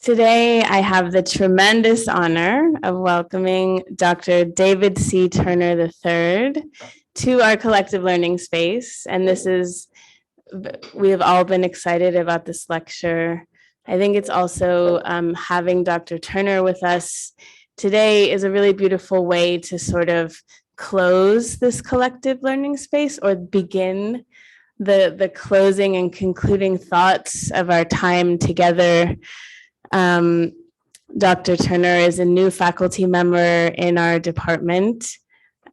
Today, I have the tremendous honor of welcoming Dr. David C. Turner III to our collective learning space. And we have all been excited about this lecture. I think it's also having Dr. Turner with us today is a really beautiful way to sort of close this collective learning space or begin the closing and concluding thoughts of our time together. Dr. Turner is a new faculty member in our department,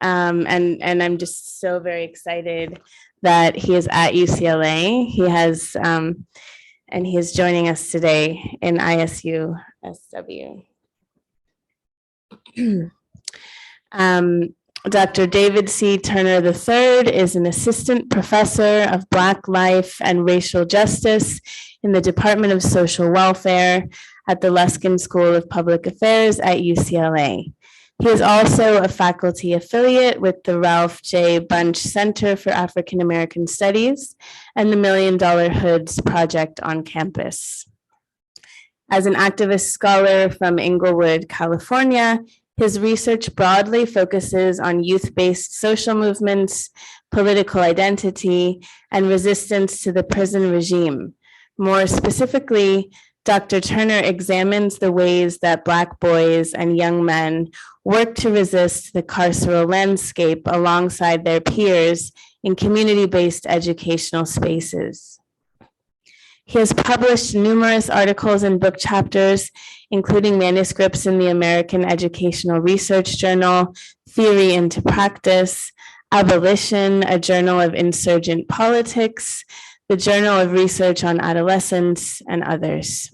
and I'm just so very excited that he is at UCLA. And he is joining us today in ISU SW. Dr. David C. Turner III is an assistant professor of Black life and racial justice in the Department of Social Welfare at the Luskin School of Public Affairs at UCLA. He is also a faculty affiliate with the Ralph J. Bunche Center for African American Studies and the $1 Million Hoods Project on campus. As an activist scholar from Inglewood, California, his research broadly focuses on youth-based social movements, political identity, and resistance to the prison regime. More specifically, Dr. Turner examines the ways that Black boys and young men work to resist the carceral landscape alongside their peers in community-based educational spaces. He has published numerous articles and book chapters, including manuscripts in the American Educational Research Journal, Theory into Practice, Abolition, a Journal of Insurgent Politics, the Journal of Research on Adolescence, and others.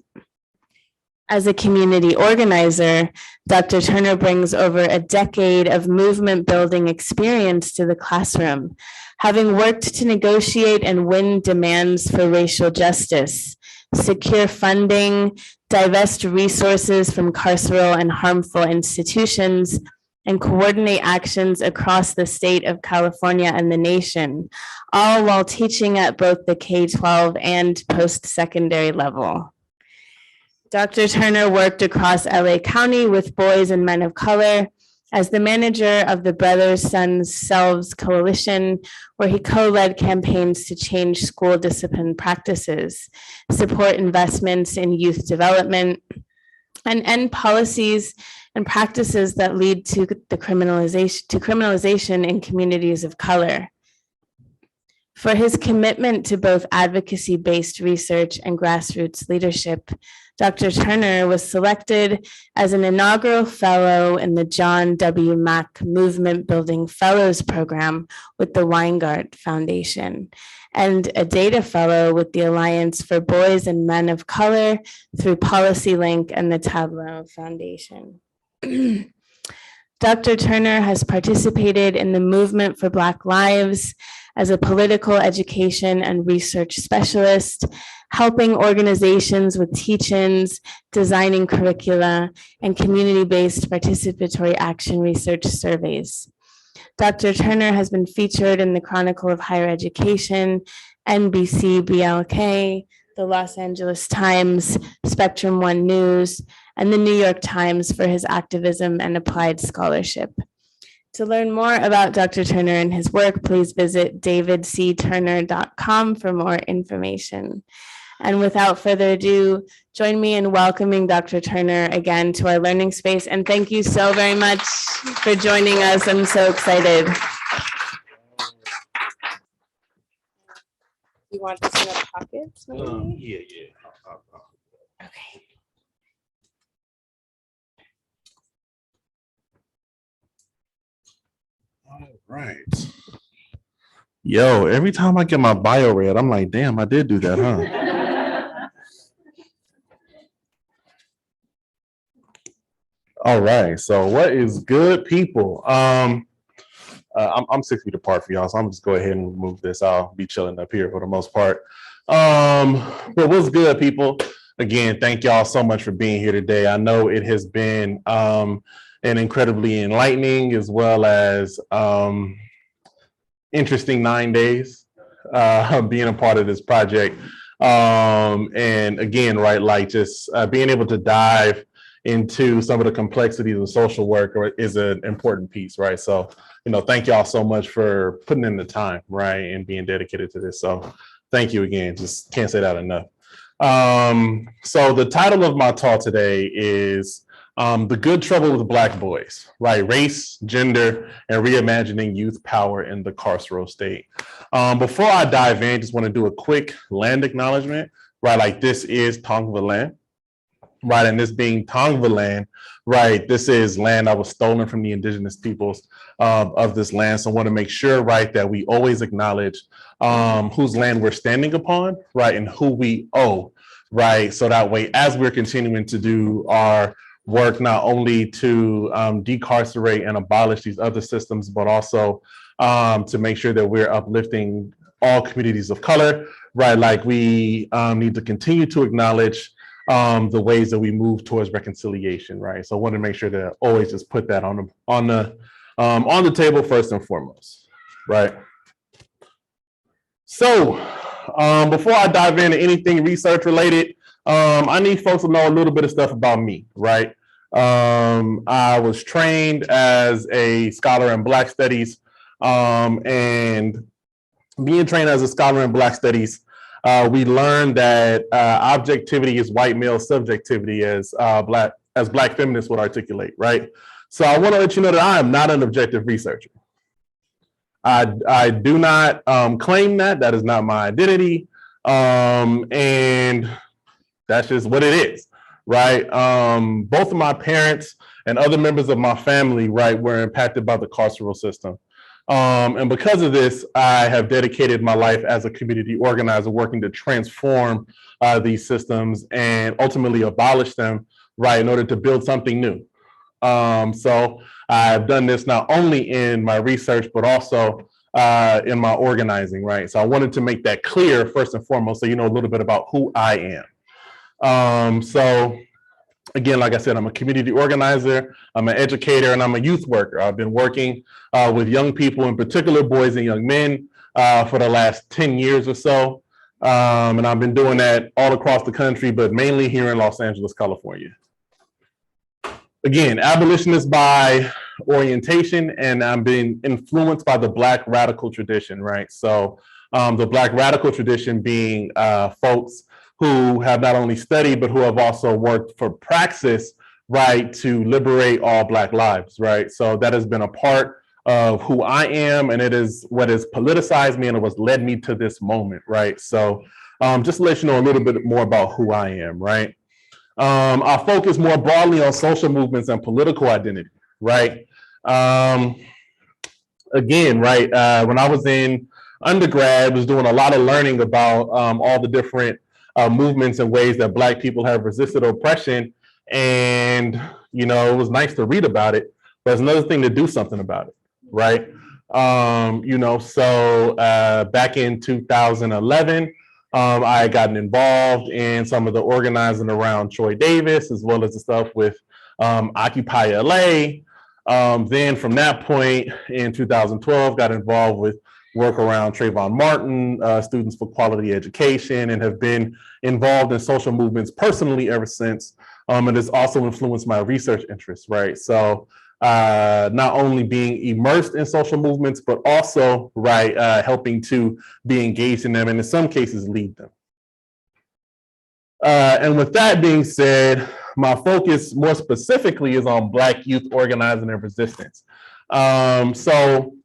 As a community organizer, Dr. Turner brings over a decade of movement building experience to the classroom, having worked to negotiate and win demands for racial justice, secure funding, divest resources from carceral and harmful institutions, and coordinate actions across the state of California and the nation, all while teaching at both the K-12 and post-secondary level. Dr. Turner worked across LA County with boys and men of color as the manager of the Brothers, Sons, Selves Coalition, where he co-led campaigns to change school discipline practices, support investments in youth development, and end policies and practices that lead to the criminalization in communities of color. For his commitment to both advocacy-based research and grassroots leadership, Dr. Turner was selected as an inaugural fellow in the John W. Mack Movement Building Fellows Program with the Weingart Foundation, and a data fellow with the Alliance for Boys and Men of Color through PolicyLink and the Tableau Foundation. Dr. Turner has participated in the movement for Black lives as a political education and research specialist, helping organizations with teach-ins, designing curricula, and community-based participatory action research surveys. Dr. Turner has been featured in the Chronicle of Higher Education, NBC BLK, the Los Angeles Times, Spectrum One News, and the New York Times for his activism and applied scholarship. To learn more about Dr. Turner and his work, please visit davidcturner.com for more information. And without further ado, join me in welcoming Dr. Turner again to our learning space. And thank you so very much for joining us. I'm so excited. You want this in the pockets, maybe? Yeah. Okay. All right. Yo, every time I get my bio read, I'm like, damn, I did do that, huh? All right. So what is good, people? I'm 6 feet apart for y'all, so I'm just go ahead and remove this. I'll be chilling up here for the most part. But what's good, people? Again, thank y'all so much for being here today. I know it has been an incredibly enlightening as well as interesting 9 days being a part of this project. And again, right, like just being able to dive into some of the complexities of social work is an important piece, right? So, thank y'all so much for putting in the time, right, and being dedicated to this. So thank you again. Just can't say that enough. So the title of my talk today is The Good Trouble with Black Boys, right? Race, gender, and reimagining youth power in the carceral state. Before I dive in, just want to do a quick land acknowledgement, right? Like this is Tongva land, right? And this being Tongva land, right? This is land that was stolen from the indigenous peoples of this land. So I want to make sure, right, that we always acknowledge whose land we're standing upon, right, and who we owe, right? So that way, as we're continuing to do our work, not only to decarcerate and abolish these other systems, but also to make sure that we're uplifting all communities of color, right? Like we need to continue to acknowledge the ways that we move towards reconciliation, right? So I want to make sure to always just put that on the table first and foremost, right? So before I dive into anything research related, I need folks to know a little bit of stuff about me, right? I was trained as a scholar in Black Studies, and being trained as a scholar in Black Studies, we learned that objectivity is white male subjectivity, as Black feminists would articulate, right? So I want to let you know that I am not an objective researcher. I do not claim that. That is not my identity, and that's just what it is, right? Both of my parents and other members of my family, right, were impacted by the carceral system. And because of this, I have dedicated my life as a community organizer working to transform these systems and ultimately abolish them, right, in order to build something new. So I've done this not only in my research, but also in my organizing, right? So I wanted to make that clear first and foremost, so you know a little bit about who I am. So again, like I said, I'm a community organizer, I'm an educator, and I'm a youth worker. I've been working with young people, in particular boys and young men, for the last 10 years or so. And I've been doing that all across the country, but mainly here in Los Angeles, California. Again, abolitionist by orientation, and I'm being influenced by the Black radical tradition, right? So the Black radical tradition being folks who have not only studied, but who have also worked for praxis, right, to liberate all Black lives, right? So that has been a part of who I am, and it is what has politicized me and it was led me to this moment, right? So just to let you know a little bit more about who I am, right? I focus more broadly on social movements and political identity, right? Again, right, when I was in undergrad, I was doing a lot of learning about all the different movements and ways that Black people have resisted oppression. And, it was nice to read about it, but it's another thing to do something about it, right? So back in 2011, I had gotten involved in some of the organizing around Troy Davis, as well as the stuff with Occupy LA. Then from that point in 2012, got involved with work around Trayvon Martin, Students for Quality Education, and have been involved in social movements personally ever since. And it's also influenced my research interests, right? So not only being immersed in social movements, but also, right, helping to be engaged in them and in some cases lead them. And with that being said, my focus more specifically is on Black youth organizing and resistance. So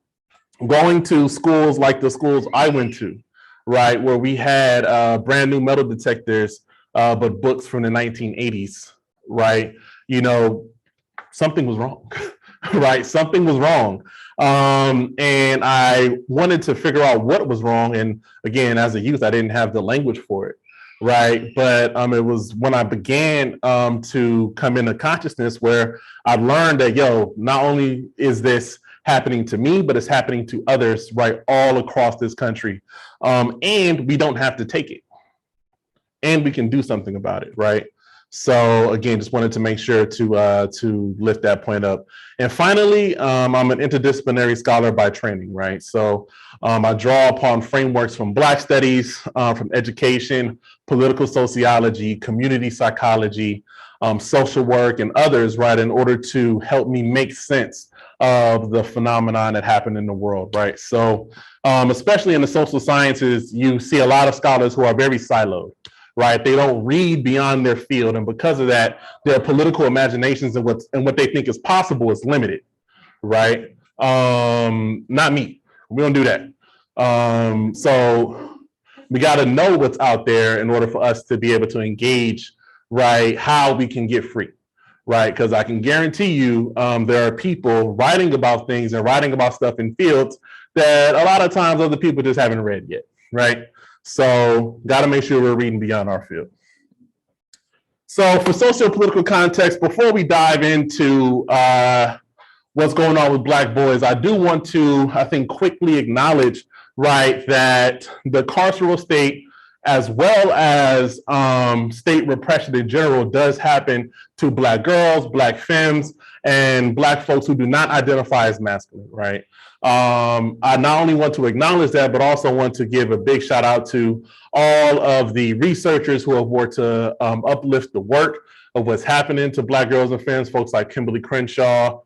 going to schools like the schools I went to, right, where we had brand new metal detectors, but books from the 1980s, right? Something was wrong, right? Something was wrong. And I wanted to figure out what was wrong. And again, as a youth, I didn't have the language for it, right? But it was when I began to come into consciousness where I learned that, not only is this happening to me, but it's happening to others, right, all across this country. And we don't have to take it. And we can do something about it, right? So again, just wanted to make sure to lift that point up. And finally, I'm an interdisciplinary scholar by training, right? So I draw upon frameworks from Black studies, from education, political sociology, community psychology, social work, and others, right, in order to help me make sense of the phenomenon that happened in the world, right? So especially in the social sciences, you see a lot of scholars who are very siloed, right? They don't read beyond their field. And because of that, their political imaginations and what they think is possible is limited, right? Not me. We don't do that. So we got to know what's out there in order for us to be able to engage, right? How we can get free, right? Because I can guarantee you there are people writing about things and writing about stuff in fields that a lot of times other people just haven't read yet, right? So got to make sure we're reading beyond our field. So for socio-political context, before we dive into what's going on with Black boys, I do want to, I think, quickly acknowledge, right, that the carceral state, as well as state repression in general, does happen to Black girls, Black femmes, and Black folks who do not identify as masculine, right? I not only want to acknowledge that, but also want to give a big shout out to all of the researchers who have worked to uplift the work of what's happening to Black girls and femmes, folks like Kimberly Crenshaw,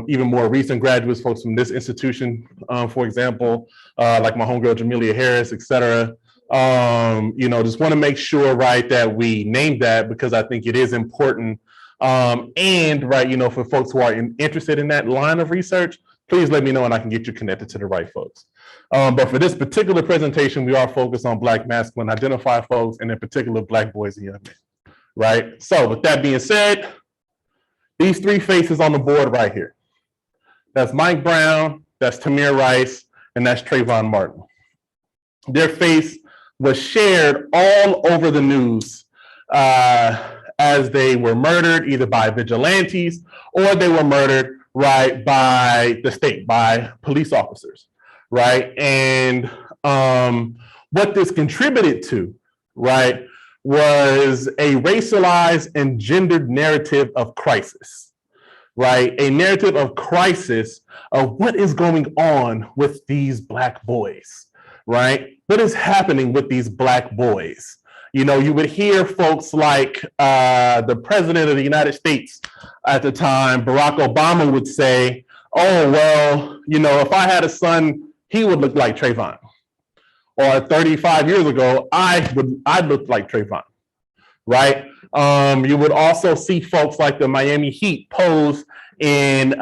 even more recent graduates, folks from this institution, for example, like my homegirl Jamelia Harris, et cetera. Just want to make sure, right, that we name that because I think it is important. And, right, for folks who are interested in that line of research, please let me know and I can get you connected to the right folks. But for this particular presentation, we are focused on Black masculine identified folks and in particular Black boys and young men, right? So with that being said, these three faces on the board right here. That's Mike Brown, that's Tamir Rice, and that's Trayvon Martin. Their face was shared all over the news as they were murdered either by vigilantes or they were murdered, right, by the state, by police officers, right? And what this contributed to, right, was a racialized and gendered narrative of crisis, right? A narrative of crisis of what is going on with these Black boys, right? What is happening with these Black boys? You would hear folks like the president of the United States at the time, Barack Obama, would say, oh, well, if I had a son, he would look like Trayvon. Or 35 years ago, I'd look like Trayvon, right? You would also see folks like the Miami Heat pose in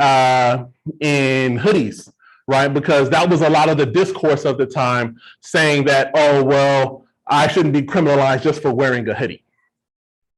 hoodies, right? Because that was a lot of the discourse of the time saying that, oh, well, I shouldn't be criminalized just for wearing a hoodie,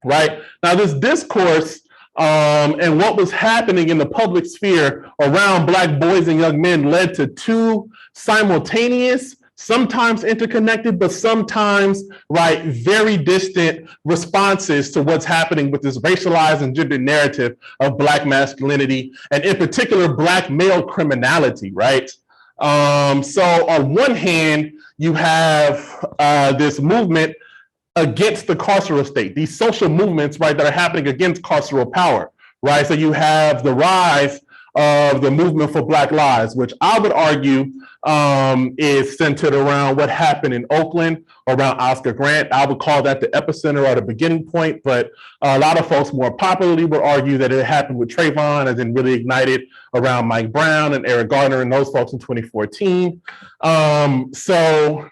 right? Now, this discourse and what was happening in the public sphere around Black boys and young men led to two simultaneous, sometimes interconnected, but sometimes, right, very distant responses to what's happening with this racialized and gendered narrative of Black masculinity, and in particular, Black male criminality, right? So on one hand, you have this movement against the carceral state, these social movements, right, that are happening against carceral power, right? So you have the rise of the movement for Black Lives, which I would argue is centered around what happened in Oakland, around Oscar Grant. I would call that the epicenter or the beginning point, but a lot of folks more popularly would argue that it happened with Trayvon and then really ignited around Mike Brown and Eric Garner and those folks in 2014. So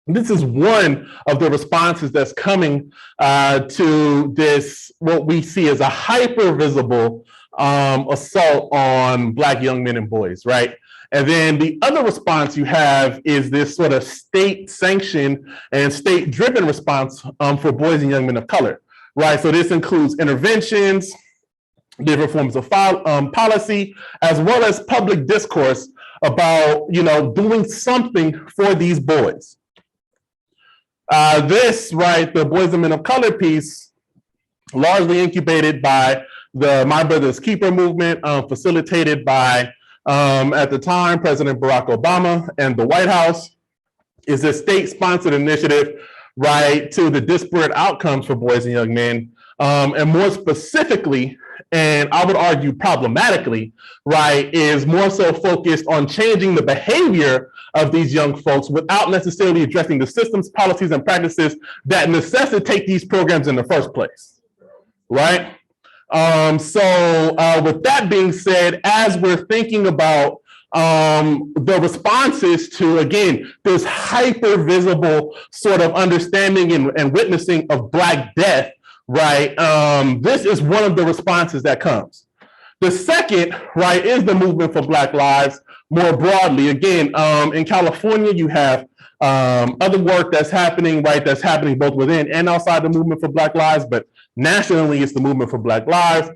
this is one of the responses that's coming to this, what we see as a hyper-visible assault on Black young men and boys, right? And then the other response you have is this sort of state-sanctioned and state-driven response for boys and young men of color, right? So this includes interventions, different forms of policy, as well as public discourse about, doing something for these boys. This, right, the Boys and Men of Color piece, largely incubated by the My Brother's Keeper movement, facilitated by, at the time, President Barack Obama and the White House, is a state-sponsored initiative, right, to the disparate outcomes for boys and young men And more specifically, and I would argue problematically, right, is more so focused on changing the behavior of these young folks without necessarily addressing the systems, policies, and practices that necessitate these programs in the first place, right? With that being said, as we're thinking about the responses to, again, this hyper visible sort of understanding and witnessing of Black death, right? This is one of the responses that comes. The second, right, is the movement for Black lives more broadly. Again, in California, you have other work that's happening, right, that's happening both within and outside the movement for Black lives, but nationally, it's the movement for Black lives.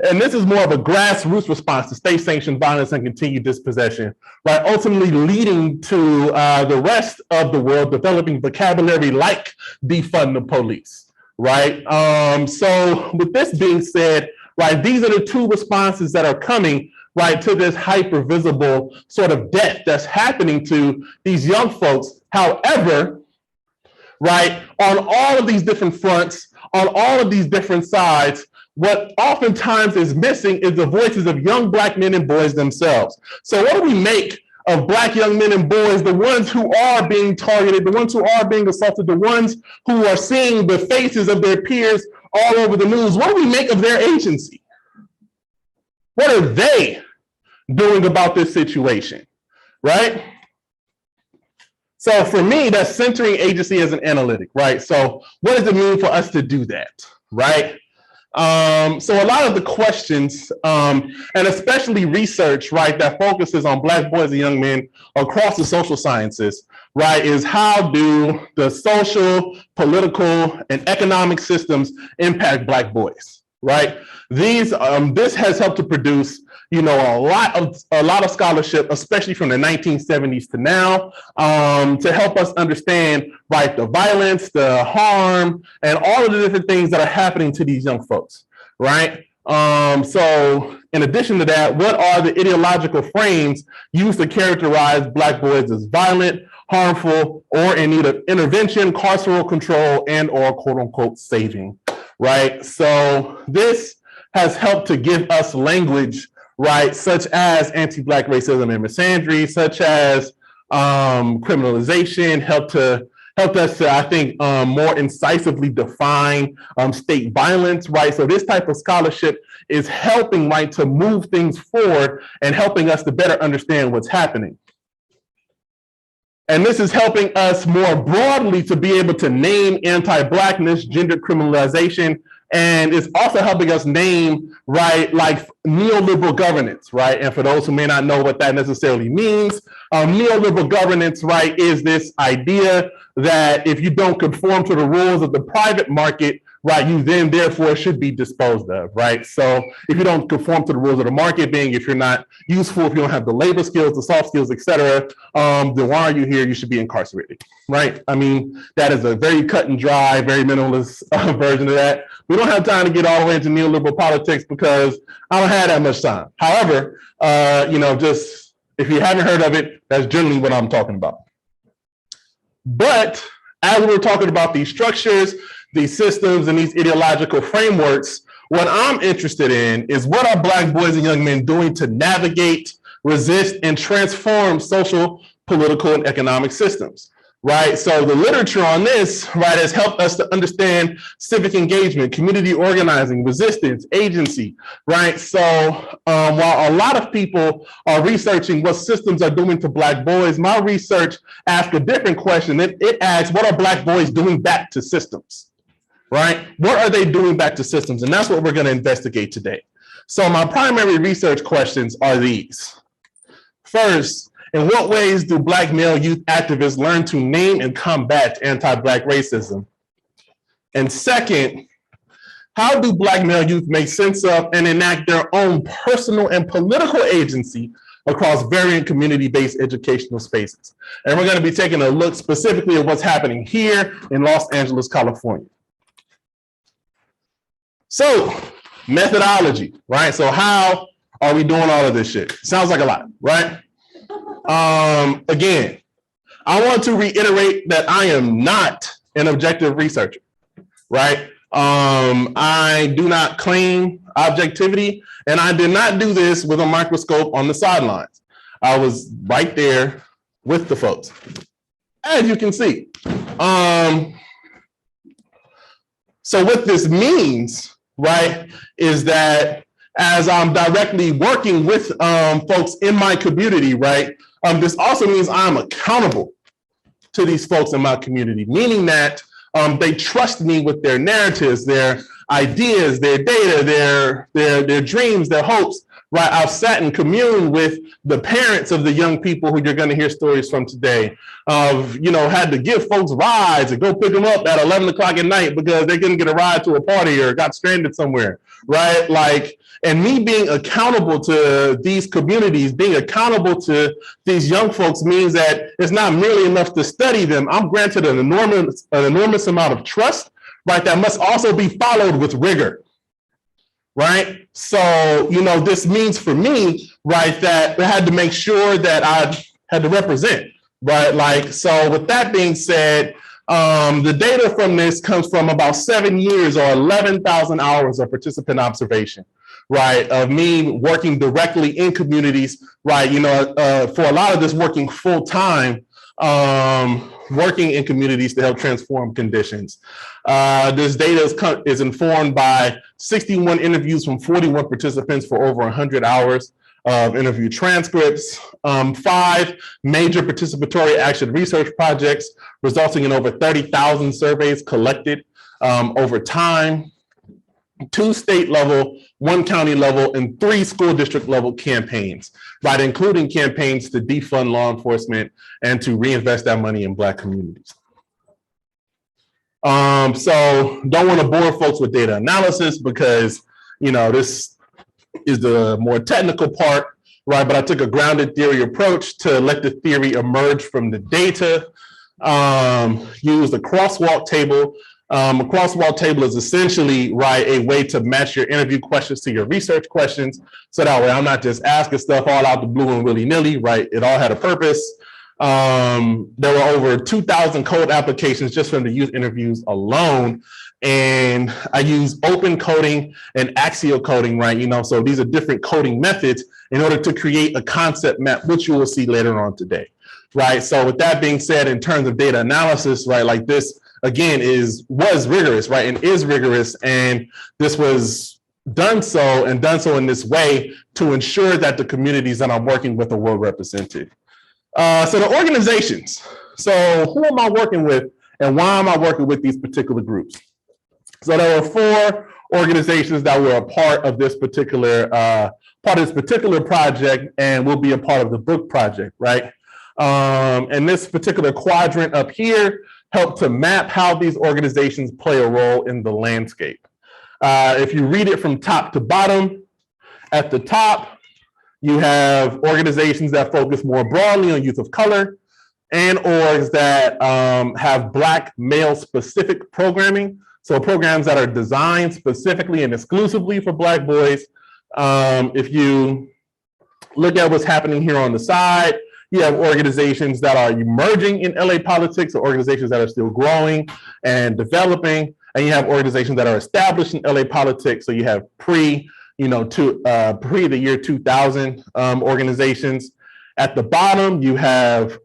And this is more of a grassroots response to state-sanctioned violence and continued dispossession, right? Ultimately leading to the rest of the world developing vocabulary like defund the police, right? So with this being said, right, these are the two responses that are coming, right, to this hyper visible sort of death that's happening to these young folks. However, right, on all of these different fronts, on all of these different sides, what oftentimes is missing is the voices of young Black men and boys themselves. So what do we make of Black young men and boys, the ones who are being targeted, the ones who are being assaulted, the ones who are seeing the faces of their peers all over the news? What do we make of their agency? What are they doing about this situation, right? So for me, that's centering agency as an analytic, right? So what does it mean for us to do that, right? So a lot of the questions, and especially research, right, that focuses on Black boys and young men across the social sciences, right, is how do the social, political, and economic systems impact Black boys, right? This has helped to produce, you know, a lot of scholarship, especially from the 1970s to now, to help us understand, right, the violence, the harm, and all of the different things that are happening to these young folks, right? So in addition to that, what are the ideological frames used to characterize Black boys as violent, harmful, or in need of intervention, carceral control, and or quote unquote saving, right? So this has helped to give us language, right, such as anti-Black racism and misandry, such as criminalization, helped us to, I think, more incisively define state violence, right? So this type of scholarship is helping, right, to move things forward and helping us to better understand what's happening. And this is helping us more broadly to be able to name anti-Blackness, gender criminalization, and it's also helping us name, right, like neoliberal governance, right? And for those who may not know what that necessarily means, neoliberal governance, right, is this idea that if you don't conform to the rules of the private market, right, you then therefore should be disposed of, right? So if you don't conform to the rules of the market, being if you're not useful, if you don't have the labor skills, the soft skills, et cetera, then why are you here? You should be incarcerated, right? I mean, that is a very cut and dry, very minimalist version of that. We don't have time to get all the way into neoliberal politics because I don't have that much time. However, you know, just if you haven't heard of it, that's generally what I'm talking about. But as we're talking about these structures, these systems, and these ideological frameworks, what I'm interested in is what are Black boys and young men doing to navigate, resist, and transform social, political, and economic systems, right? So the literature on this, right, has helped us to understand civic engagement, community organizing, resistance, agency, right? So while a lot of people are researching what systems are doing to Black boys, my research asks a different question. It asks, what are Black boys doing back to systems? Right? What are they doing back to systems? And that's what we're going to investigate today. So my primary research questions are these. First, in what ways do Black male youth activists learn to name and combat anti-Black racism? And second, how do Black male youth make sense of and enact their own personal and political agency across varying community-based educational spaces? And we're going to be taking a look specifically at what's happening here in Los Angeles, California. So, methodology, right? So how are we doing all of this shit? Sounds like a lot, right? Again, I want to reiterate that I am not an objective researcher, right? I do not claim objectivity, and I did not do this with a microscope on the sidelines. I was right there with the folks, as you can see. So what this means, right, is that as I'm directly working with folks in my community, right, this also means I'm accountable to these folks in my community, meaning that they trust me with their narratives, their ideas, their data, their dreams, their hopes, right? I've sat and communed with the parents of the young people who you're going to hear stories from today. Had to give folks rides and go pick them up at 11 o'clock at night because they couldn't get a ride to a party or got stranded somewhere, right? And me being accountable to these communities, being accountable to these young folks means that it's not merely enough to study them. I'm granted an enormous amount of trust, right? That must also be followed with rigor, right? So, this means for me, right, that I had to make sure that I had to represent, right? So with that being said, the data from this comes from about 7 years or 11,000 hours of participant observation, right, of me working directly in communities, right, for a lot of this working full time, working in communities to help transform conditions. This data is informed by 61 interviews from 41 participants for over 100 hours of interview transcripts, 5 major participatory action research projects resulting in over 30,000 surveys collected over time, 2 state level, 1 county level, and 3 school district level campaigns, right, including campaigns to defund law enforcement and to reinvest that money in Black communities. So don't want to bore folks with data analysis because, this is the more technical part, right? But I took a grounded theory approach to let the theory emerge from the data. Used a crosswalk table. A crosswalk table is essentially, right, a way to match your interview questions to your research questions. So that way I'm not just asking stuff all out the blue and willy-nilly, right? It all had a purpose. There were over 2,000 code applications just from the youth interviews alone. And I use open coding and axial coding, right? So these are different coding methods in order to create a concept map, which you will see later on today, right? So with that being said, in terms of data analysis, right, this again was rigorous, right, and is rigorous, and this was done so in this way to ensure that the communities that I'm working with are well represented. So the organizations. So who am I working with, and why am I working with these particular groups? So there were 4 organizations that were a part of this particular project, and will be a part of the book project, right? And this particular quadrant up here helped to map how these organizations play a role in the landscape. If you read it from top to bottom, at the top, you have organizations that focus more broadly on youth of color and orgs that have Black male-specific programming. So programs that are designed specifically and exclusively for Black boys. If you look at what's happening here on the side, you have organizations that are emerging in LA politics, or organizations that are still growing and developing, and you have organizations that are established in LA politics. So you have pre the year 2000 organizations. At the bottom, you have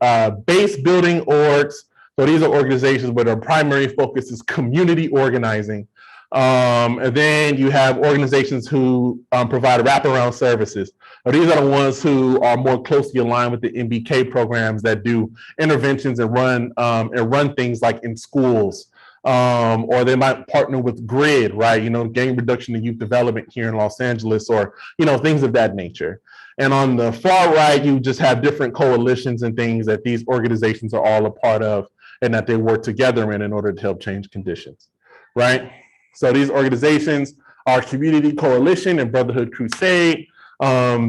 base building orgs. So these are organizations where their primary focus is community organizing. And then you have organizations who provide wraparound services. So these are the ones who are more closely aligned with the MBK programs that do interventions and run things like in schools. Or they might partner with GRID, right? Gang reduction and youth development here in Los Angeles, or, things of that nature. And on the far right, you just have different coalitions and things that these organizations are all a part of and that they work together in order to help change conditions, right? So these organizations are Community Coalition and Brotherhood Crusade.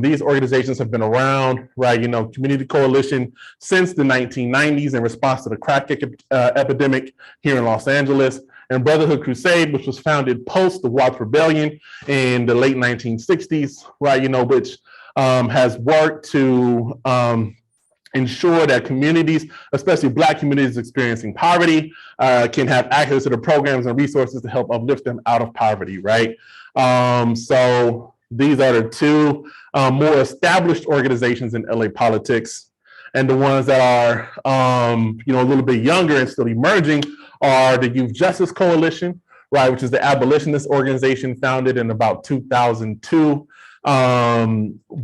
These organizations have been around, right? Community Coalition since the 1990s in response to the crack epidemic here in Los Angeles, and Brotherhood Crusade, which was founded post the Watts Rebellion in the late 1960s, right? Which has worked to ensure that communities, especially Black communities experiencing poverty, can have access to the programs and resources to help uplift them out of poverty, right? So these are the two more established organizations in LA politics. And the ones that are, a little bit younger and still emerging are the Youth Justice Coalition, right, which is the abolitionist organization founded in about 2002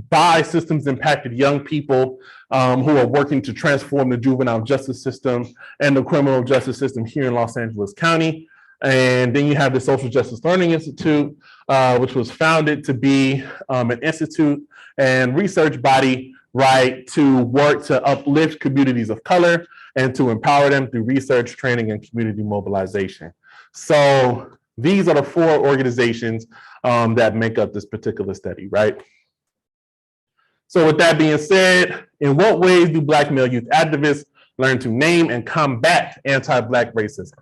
by systems impacted young people who are working to transform the juvenile justice system and the criminal justice system here in Los Angeles County. And then you have the Social Justice Learning Institute, which was founded to be an institute and research body, right, to work to uplift communities of color and to empower them through research, training, and community mobilization. So these are the four organizations that make up this particular study, right? So with that being said, in what ways do Black male youth activists learn to name and combat anti-Black racism?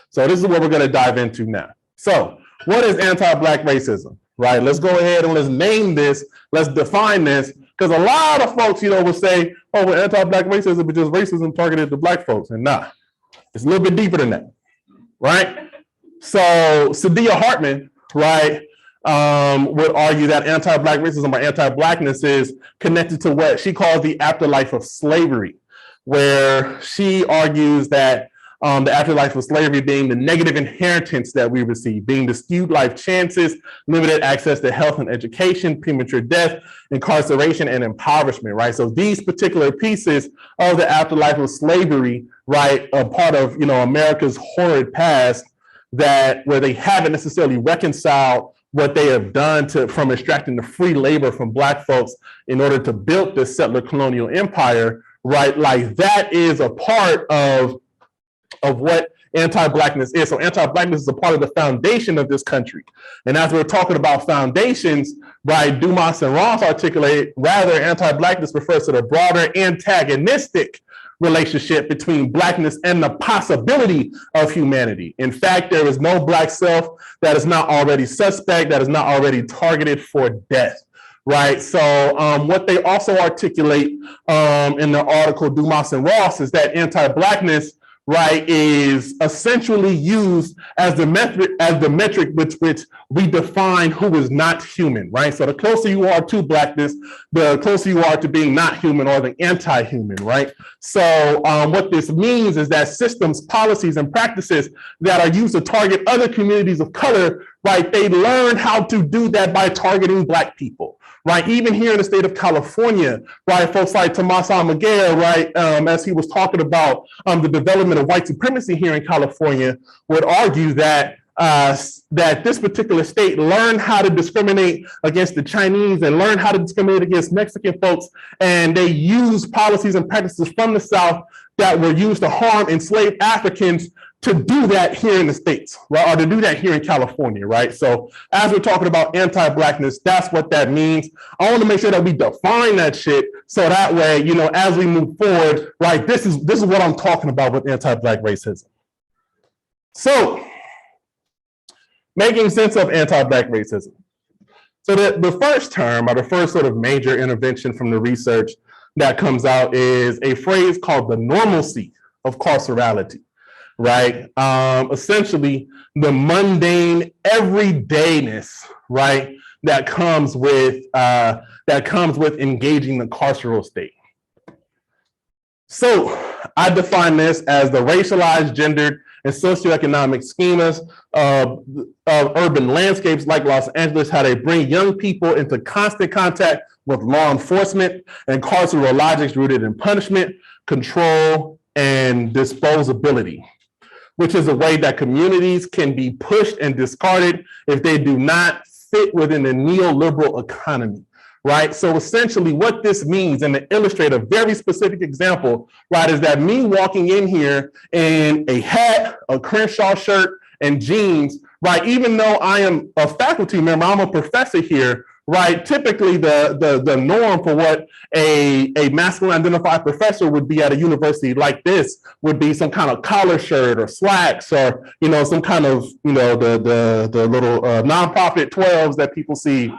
So this is what we're going to dive into now. So what is anti-Black racism, right? Let's go ahead and let's name this. Let's define this, because a lot of folks, will say, oh, well, anti-Black racism is just racism targeted to Black folks. And nah, it's a little bit deeper than that, right? So Sadia Hartman, right, would argue that anti-Black racism or anti-Blackness is connected to what she calls the afterlife of slavery, where she argues that the afterlife of slavery being the negative inheritance that we receive, being the skewed life chances, limited access to health and education, premature death, incarceration, and impoverishment, right? So these particular pieces of the afterlife of slavery, right, are part of, America's horrid past, that where they haven't necessarily reconciled what they have done from extracting the free labor from Black folks in order to build this settler colonial empire, right? Like that is a part of what anti-Blackness is. So anti-Blackness is a part of the foundation of this country. And as we're talking about foundations, right, Dumas and Ross articulate, rather anti-Blackness refers to the broader antagonistic relationship between Blackness and the possibility of humanity. In fact, there is no Black self that is not already suspect, that is not already targeted for death. Right. So what they also articulate in the article Dumas and Ross is that anti-Blackness, right, is essentially used as the metric with which we define who is not human, right? So the closer you are to Blackness, the closer you are to being not human or the anti-human, right? So what this means is that systems, policies, and practices that are used to target other communities of color, right, they learn how to do that by targeting Black people. Right, even here in the state of California, right, folks like Tomas Almaguer, right, as he was talking about the development of white supremacy here in California, would argue that that this particular state learned how to discriminate against the Chinese and learned how to discriminate against Mexican folks, and they used policies and practices from the South that were used to harm enslaved Africans to do that here in the States, right, or to do that here in California, right? So as we're talking about anti-Blackness, that's what that means. I want to make sure that we define that shit so that way, as we move forward, right, this is what I'm talking about with anti-Black racism. So making sense of anti-Black racism. So the first term, or the first sort of major intervention from the research that comes out is a phrase called the normalcy of carcerality. Right, essentially the mundane everydayness, right, that comes with engaging the carceral state. So I define this as the racialized, gendered, and socioeconomic schemas of urban landscapes like Los Angeles, how they bring young people into constant contact with law enforcement and carceral logics rooted in punishment, control, and disposability, which is a way that communities can be pushed and discarded if they do not fit within the neoliberal economy, right? So essentially what this means, and to illustrate a very specific example, right, is that me walking in here in a hat, a Crenshaw shirt, and jeans, right, even though I am a faculty member, I'm a professor here, right, typically the norm for what a masculine identified professor would be at a university like this would be some kind of collar shirt or slacks or, some kind of, the little nonprofit 12s that people see,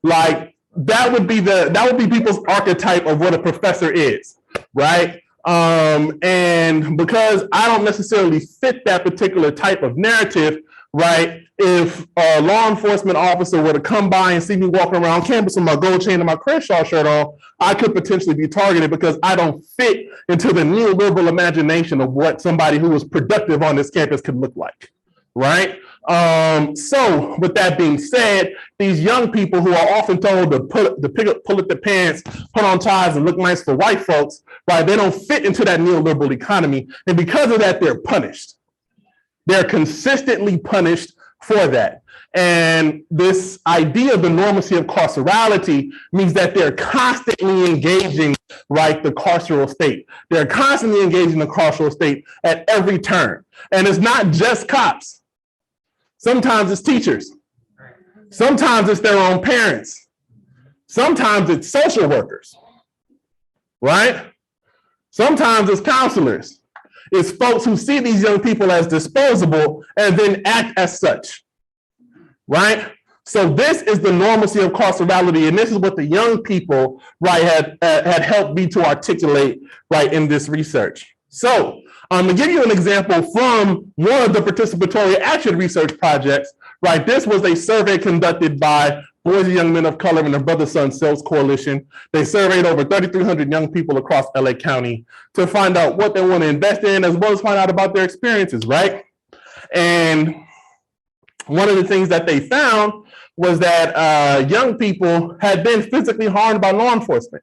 like that would be people's archetype of what a professor is, right? And because I don't necessarily fit that particular type of narrative, right? If a law enforcement officer were to come by and see me walking around campus with my gold chain and my Carceral shirt on, I could potentially be targeted because I don't fit into the neoliberal imagination of what somebody who was productive on this campus could look like, right? So with that being said, these young people who are often told to pull up their pants, put on ties, and look nice for white folks, right? They don't fit into that neoliberal economy. And because of that, they're punished. They're consistently punished for that. And this idea of the normacy of carcerality means that they're constantly engaging, right, the carceral state. They're constantly engaging the carceral state at every turn. And it's not just cops. Sometimes it's teachers. Sometimes it's their own parents. Sometimes it's social workers, right? Sometimes it's counselors. It's folks who see these young people as disposable and then act as such, right? So this is the normalcy of carcerality, and this is what the young people, right, had helped me to articulate, right, in this research. So to give you an example from one of the participatory action research projects, right, this was a survey conducted by Boys and Young Men of Color and their Brother Son Sales Coalition. They surveyed over 3,300 young people across LA County to find out what they want to invest in, as well as find out about their experiences, right? And one of the things that they found was that young people had been physically harmed by law enforcement,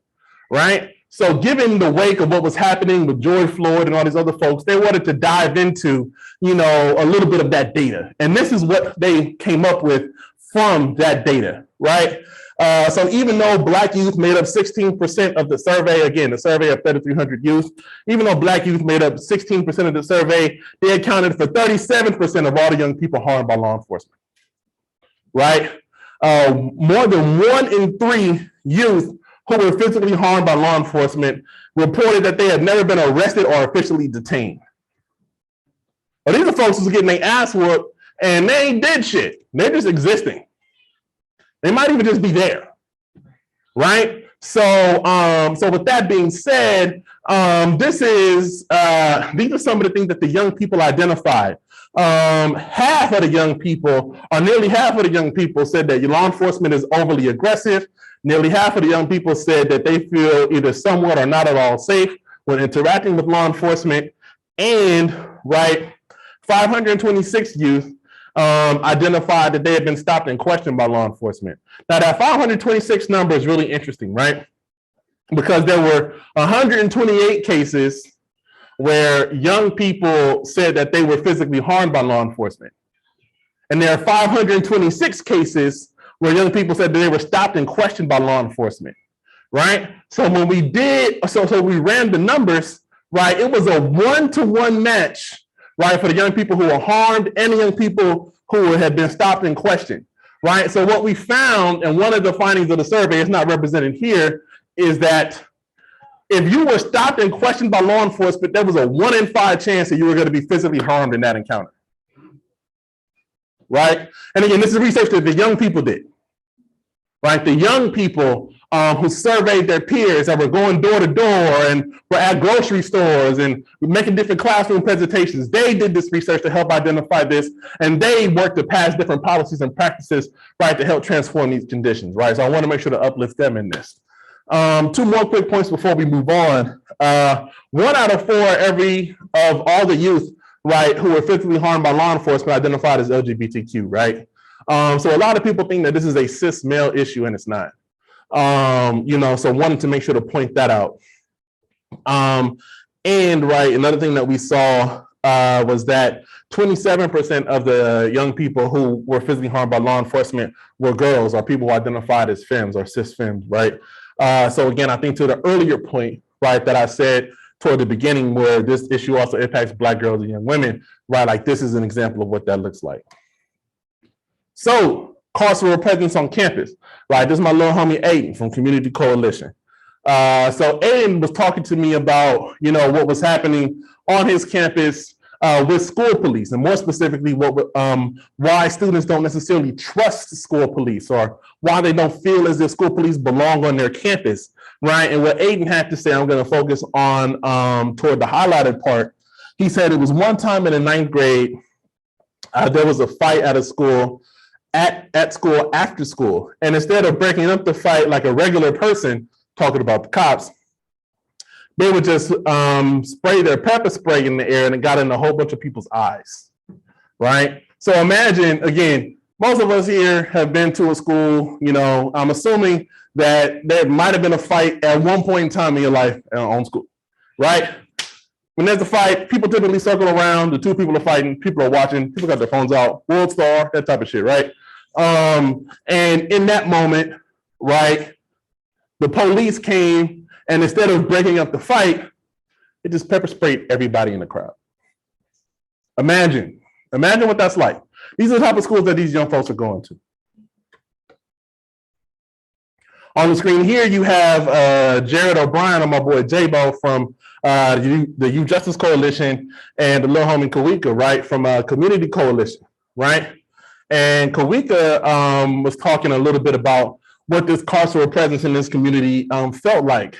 right? So given the wake of what was happening with George Floyd and all these other folks, they wanted to dive into, you know, a little bit of that data. And this is what they came up with from that data, right? So even though Black youth made up 16% of the survey, again, the survey of 3,300 youth, even though Black youth made up 16% of the survey, they accounted for 37% of all the young people harmed by law enforcement, right? More than 1 in 3 youth who were physically harmed by law enforcement reported that they had never been arrested or officially detained. Well, these are folks who's getting their ass whooped and they ain't did shit. They're just existing. They might even just be there, right? So, so with that being said, these are some of the things that the young people identified. Half of the young people, or nearly half of the young people, said that law enforcement is overly aggressive. Nearly half of the young people said that they feel either somewhat or not at all safe when interacting with law enforcement. And, right, 526 youth identified that they had been stopped and questioned by law enforcement. Now, that 526 number is really interesting, right? Because there were 128 cases where young people said that they were physically harmed by law enforcement. And there are 526 cases where young people said that they were stopped and questioned by law enforcement, right? So when we did, so we ran the numbers, right? It was a 1-to-1 match, right, for the young people who were harmed and the young people who had been stopped and questioned, right? So what we found, and one of the findings of the survey, is not represented here, is that if you were stopped and questioned by law enforcement, there was a 1 in 5 chance that you were going to be physically harmed in that encounter, right? And again, this is research that the young people did, right? The young people who surveyed their peers that were going door to door and were at grocery stores and making different classroom presentations. They did this research to help identify this, and they worked to pass different policies and practices, right, to help transform these conditions, right? So I want to make sure to uplift them in this. 2 more quick points before we move on. 1 out of 4 of all the youth, right, who were physically harmed by law enforcement identified as LGBTQ, right? So a lot of people think that this is a cis male issue, and it's not. You know, so wanted to make sure to point that out. And right, another thing that we saw was that 27% of the young people who were physically harmed by law enforcement were girls or people who identified as femmes or cis femmes, right? So again, I think to the earlier point, right, that I said toward the beginning, where this issue also impacts Black girls and young women, right? Like this is an example of what that looks like. So, carceral presence on campus, right? This is my little homie Aiden from Community Coalition. So Aiden was talking to me about, you know, what was happening on his campus with school police, and more specifically, why students don't necessarily trust school police, or why they don't feel as if school police belong on their campus, right? And what Aiden had to say, I'm going to focus on toward the highlighted part. He said it was one time in the 9th grade, there was a fight at a school, at school after school, and instead of breaking up the fight like a regular person talking about the cops, they would just spray their pepper spray in the air, and it got in a whole bunch of people's eyes, right? So imagine, again, most of us here have been to a school, you know, I'm assuming that there might have been a fight at one point in time in your life on school, right? When there's a fight, people typically circle around, the two people are fighting, people are watching, people got their phones out, World Star, that type of shit, right? And in that moment, right, the police came, and instead of breaking up the fight, it just pepper sprayed everybody in the crowd. Imagine what that's like. These are the type of schools that these young folks are going to. On the screen here, you have Jared O'Brien and my boy J-Bo from the Youth Justice Coalition, and the little homie Kawika, right, from Community Coalition, right? And Kawika was talking a little bit about what this carceral presence in this community felt like.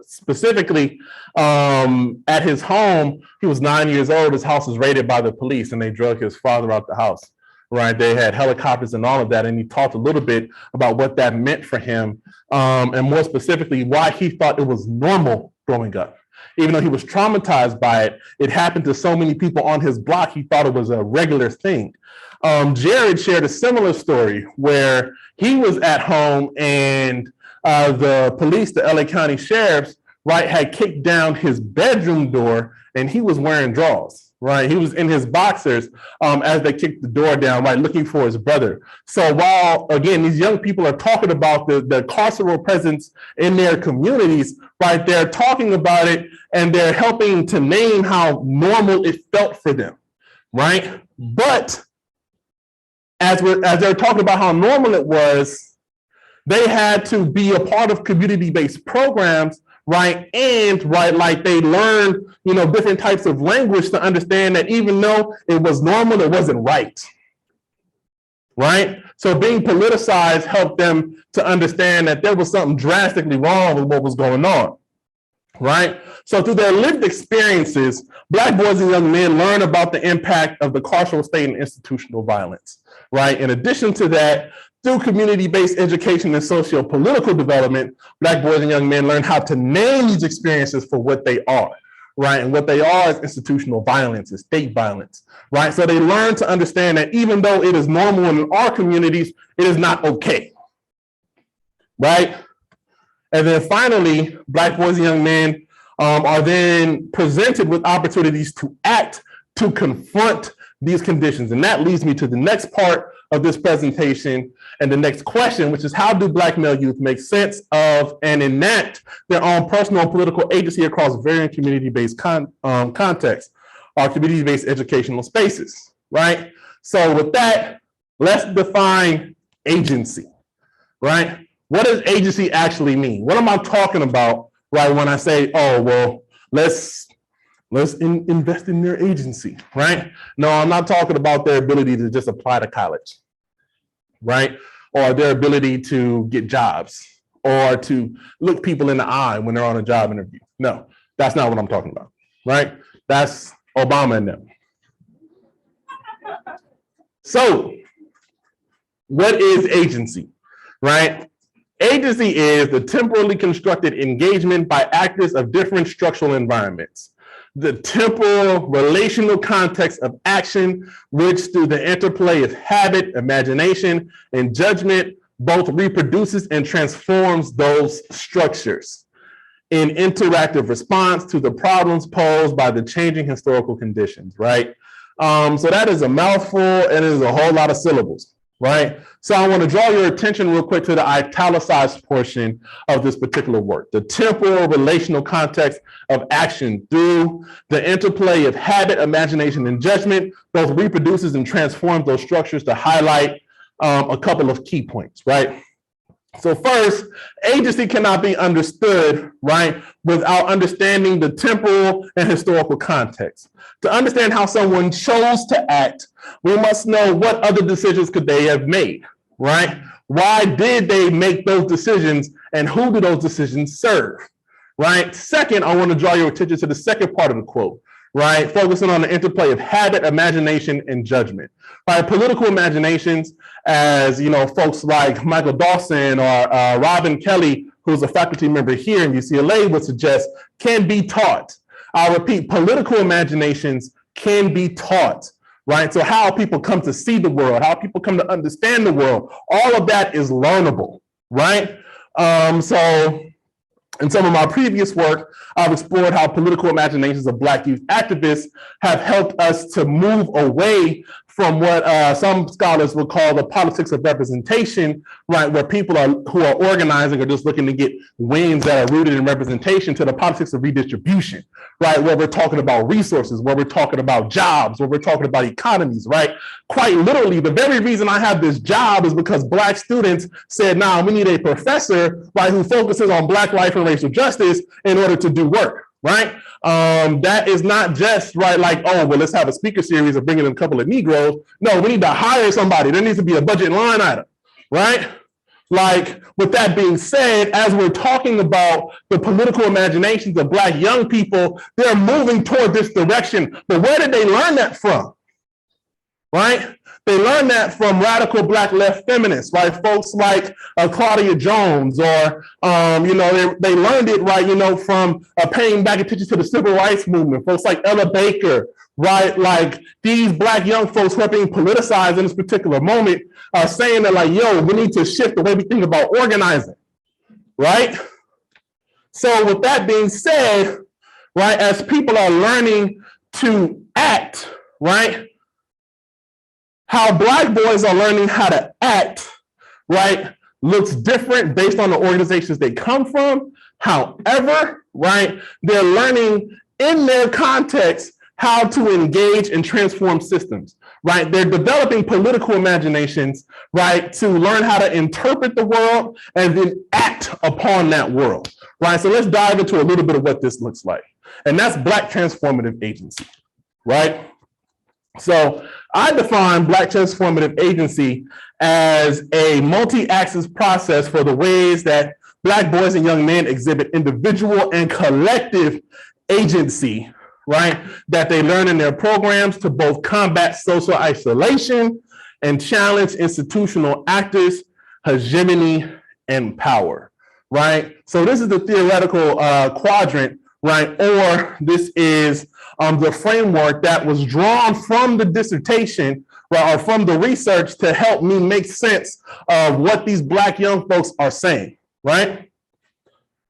Specifically, at his home, he was 9 years old. His house was raided by the police, and they drug his father out the house. Right, they had helicopters and all of that, and he talked a little bit about what that meant for him, and more specifically, why he thought it was normal growing up. Even though he was traumatized by it, it happened to so many people on his block, he thought it was a regular thing. Jared shared a similar story where he was at home, and the police, the LA County sheriffs, right, had kicked down his bedroom door, and he was wearing drawers. Right, he was in his boxers as they kicked the door down, right, looking for his brother. So while, again, these young people are talking about the carceral presence in their communities, right, they're talking about it, and they're helping to name how normal it felt for them, right? But as they're talking about how normal it was, they had to be a part of community-based programs, right? And right, like they learned, you know, different types of language to understand that even though it was normal, it wasn't right. Right? So being politicized helped them to understand that there was something drastically wrong with what was going on. Right? So through their lived experiences, Black boys and young men learn about the impact of the carceral state and institutional violence. Right? In addition to that, through community-based education and socio-political development, Black boys and young men learn how to name these experiences for what they are, right? And what they are is institutional violence, is state violence, right? So they learn to understand that even though it is normal in our communities, it is not okay, right? And then finally, Black boys and young men are then presented with opportunities to act, to confront these conditions. And that leads me to the next part of this presentation and the next question, which is how do Black male youth make sense of and enact their own personal and political agency across varying community-based contexts or community-based educational spaces, right? So with that, let's define agency, right? What does agency actually mean? What am I talking about, right, when I say, oh, well, let's invest in their agency, right? No, I'm not talking about their ability to just apply to college, right? Or their ability to get jobs or to look people in the eye when they're on a job interview. No, that's not what I'm talking about, right? That's Obama and them. So what is agency, right? Agency is the temporally constructed engagement by actors of different structural environments. The temporal relational context of action, which through the interplay of habit, imagination, and judgment, both reproduces and transforms those structures in interactive response to the problems posed by the changing historical conditions, right? So that is a mouthful and it is a whole lot of syllables, right? So I want to draw your attention real quick to the italicized portion of this particular work, the temporal relational context of action through the interplay of habit, imagination, and judgment, both reproduces and transforms those structures to highlight a couple of key points, right? So first, agency cannot be understood, right, without understanding the temporal and historical context. To understand how someone chose to act, we must know what other decisions could they have made, right? Why did they make those decisions, and who do those decisions serve, right? Second, I want to draw your attention to the second part of the quote, right? Focusing on the interplay of habit, imagination, and judgment. Right? Political imaginations, as you know, folks like Michael Dawson or Robin Kelly, who's a faculty member here in UCLA, would suggest can be taught. I repeat, political imaginations can be taught, right? So how people come to see the world, how people come to understand the world, all of that is learnable, right? So in some of my previous work, I've explored how political imaginations of Black youth activists have helped us to move away from what some scholars would call the politics of representation, right, where people who are organizing are just looking to get wins that are rooted in representation, to the politics of redistribution, right, where we're talking about resources, where we're talking about jobs, where we're talking about economies, right? Quite literally, the very reason I have this job is because Black students said, nah, we need a professor, right, who focuses on Black life and racial justice in order to do work, right? That is not just, right, like, oh, well, let's have a speaker series of bringing in a couple of Negroes. No, we need to hire somebody. There needs to be a budget line item, right? Like, with that being said, as we're talking about the political imaginations of Black young people, they're moving toward this direction. But where did they learn that from, right? They learned that from radical Black left feminists, right? Folks like Claudia Jones, or, you know, they learned it, right, you know, from paying back attention to the civil rights movement, folks like Ella Baker, right? Like these Black young folks who are being politicized in this particular moment are saying that, like, yo, we need to shift the way we think about organizing, right? So with that being said, right, as people are learning to act, right, how Black boys are learning how to act, right, looks different based on the organizations they come from. However, right, they're learning in their context how to engage and transform systems, right? They're developing political imaginations, right, to learn how to interpret the world and then act upon that world, right? So let's dive into a little bit of what this looks like. And that's Black transformative agency, right? So I define Black transformative agency as a multi-axis process for the ways that Black boys and young men exhibit individual and collective agency, right, that they learn in their programs to both combat social isolation and challenge institutional actors, hegemony, and power, right? So this is the theoretical quadrant, right, or this is the framework that was drawn from the dissertation, right, or from the research to help me make sense of what these Black young folks are saying, right?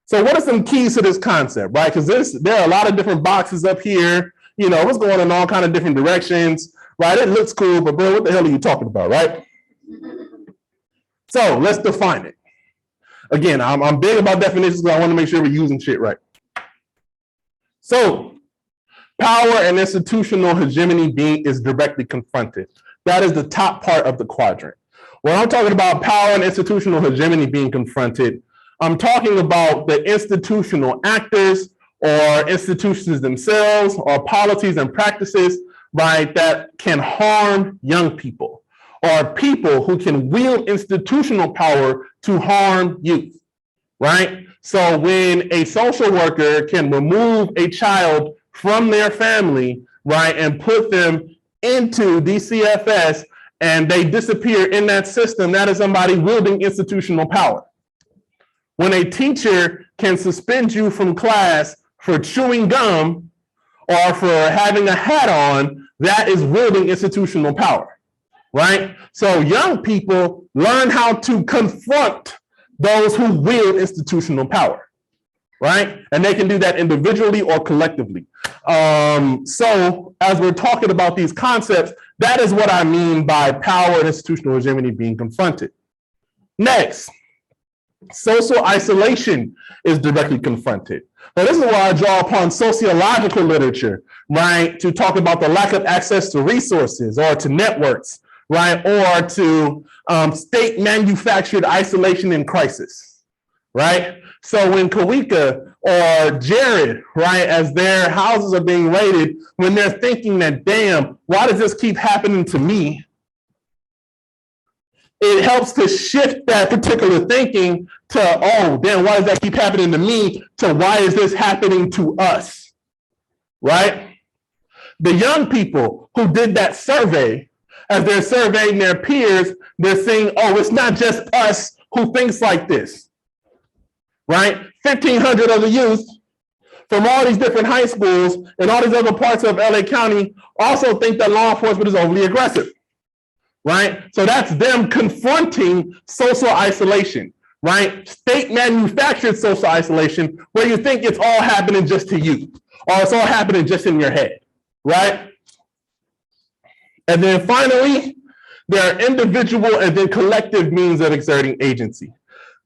So what are some keys to this concept, right? Because there are a lot of different boxes up here, you know, it's going in all kind of different directions, right? It looks cool, but bro, what the hell are you talking about, right? So let's define it. Again, I'm big about definitions, so I want to make sure we're using shit right. So power and institutional hegemony is directly confronted. That is the top part of the quadrant. When I'm talking about power and institutional hegemony being confronted, I'm talking about the institutional actors or institutions themselves or policies and practices, right, that can harm young people, or people who can wield institutional power to harm youth, right? So when a social worker can remove a child from their family, right, and put them into DCFS and they disappear in that system, that is somebody wielding institutional power. When a teacher can suspend you from class for chewing gum or for having a hat on, that is wielding institutional power, right? So young people learn how to confront those who wield institutional power, right? And they can do that individually or collectively. So as we're talking about these concepts, that is what I mean by power and institutional hegemony being confronted. Next, social isolation is directly confronted. Now, this is where I draw upon sociological literature, right, to talk about the lack of access to resources or to networks, right? Or to state manufactured isolation in crisis, right? So when Kawika or Jared, right, as their houses are being raided, when they're thinking that, damn, why does this keep happening to me? It helps to shift that particular thinking to, oh, damn, why does that keep happening to me? To why is this happening to us, right? The young people who did that survey, as they're surveying their peers, they're saying, oh, it's not just us who thinks like this, right? 1,500 of the youth from all these different high schools and all these other parts of LA County also think that law enforcement is overly aggressive, right? So that's them confronting social isolation, right? State manufactured social isolation, where you think it's all happening just to you, or it's all happening just in your head, right? And then finally, there are individual and then collective means of exerting agency.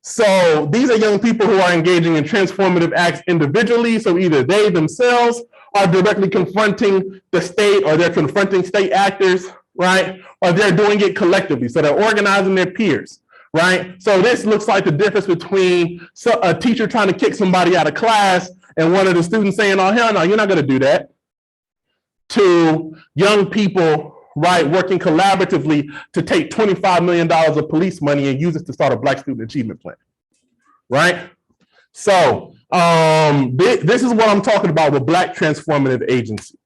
So these are young people who are engaging in transformative acts individually. So either they themselves are directly confronting the state, or they're confronting state actors, right? Or they're doing it collectively. So they're organizing their peers, right? So this looks like the difference between a teacher trying to kick somebody out of class and one of the students saying, oh, hell no, you're not going to do that. To young people, right, working collaboratively to take $25 million of police money and use it to start a Black Student Achievement Plan, right? So this is what I'm talking about with Black transformative agency,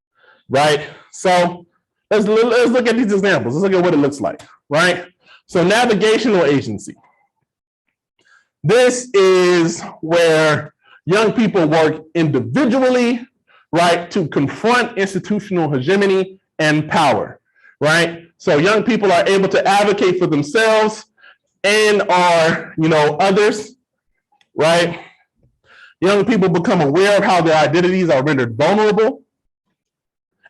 right? So let's look at these examples. Let's look at what it looks like, right? So navigational agency. This is where young people work individually, right, to confront institutional hegemony and power, right? So young people are able to advocate for themselves and are, others, right? Young people become aware of how their identities are rendered vulnerable.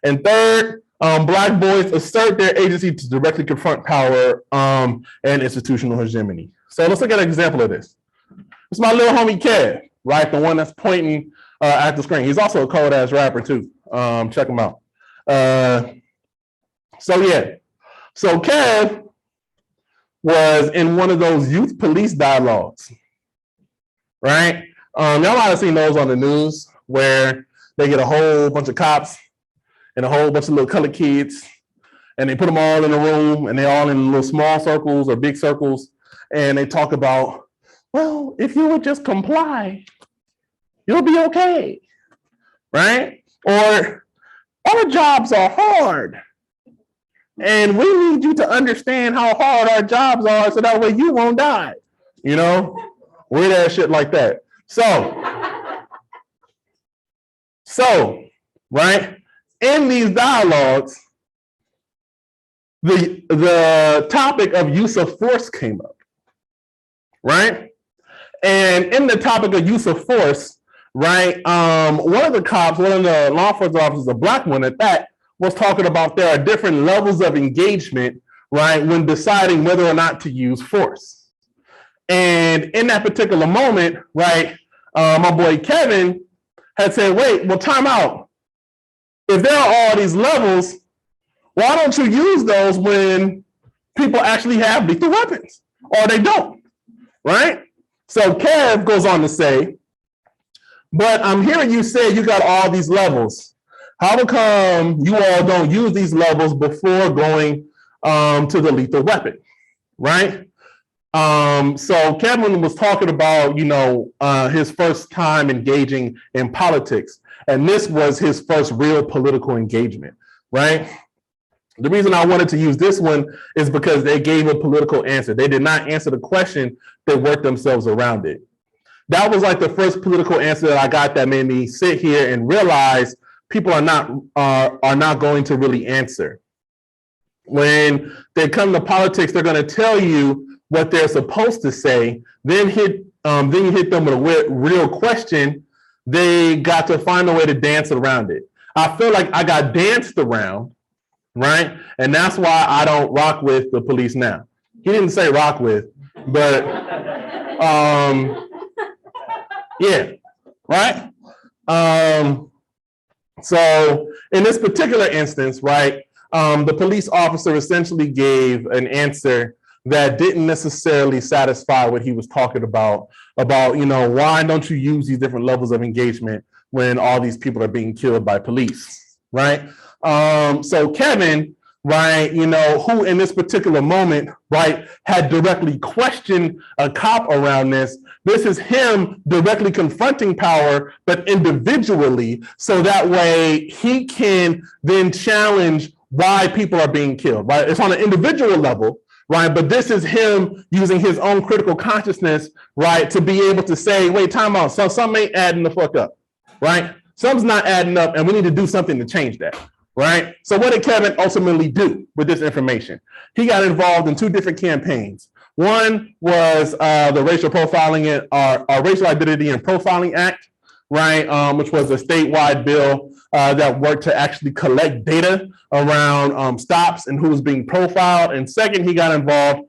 And third, Black boys assert their agency to directly confront power and institutional hegemony. So let's look at an example of this. It's my little homie Kev, right? The one that's pointing at the screen. He's also a cold ass rapper too. Check him out. So Kev was in one of those youth police dialogues, right? Y'all might have seen those on the news where they get a whole bunch of cops and a whole bunch of little colored kids, and they put them all in a room, and they're all in little small circles or big circles, and they talk about, well, if you would just comply, you'll be okay, right? Or our jobs are hard, and we need you to understand how hard our jobs are so that way you won't die, weird ass shit like that. So, right, in these dialogues, the topic of use of force came up, right? And in the topic of use of force, right, one of the law enforcement officers, a Black one at that, was talking about there are different levels of engagement, right, when deciding whether or not to use force. And in that particular moment, right, my boy Kevin had said, wait, well, time out. If there are all these levels, why don't you use those when people actually have lethal weapons, or they don't, right? So Kev goes on to say, but I'm hearing you say you got all these levels. How come you all don't use these levels before going to the lethal weapon, right? So Kevin was talking about, his first time engaging in politics, and this was his first real political engagement, right? The reason I wanted to use this one is because they gave a political answer. They did not answer the question, they worked themselves around it. That was like the first political answer that I got that made me sit here and realize people are not going to really answer. When they come to politics, they're going to tell you what they're supposed to say, then you hit them with a real question. They got to find a way to dance around it. I feel like I got danced around, right? And that's why I don't rock with the police now. He didn't say rock with, but yeah, right? So in this particular instance, right, the police officer essentially gave an answer that didn't necessarily satisfy what he was talking about, why don't you use these different levels of engagement when all these people are being killed by police, right? So Kevin, right, who in this particular moment, right, had directly questioned a cop around this. This is him directly confronting power, but individually, so that way he can then challenge why people are being killed, right? It's on an individual level, right? But this is him using his own critical consciousness, right, to be able to say, wait, time out, so something ain't adding the fuck up, right? Something's not adding up, and we need to do something to change that. Right? So what did Kevin ultimately do with this information? He got involved in two different campaigns. One was the Racial Profiling or Racial Identity and Profiling Act, right? Which was a statewide bill that worked to actually collect data around stops and who was being profiled. And second, he got involved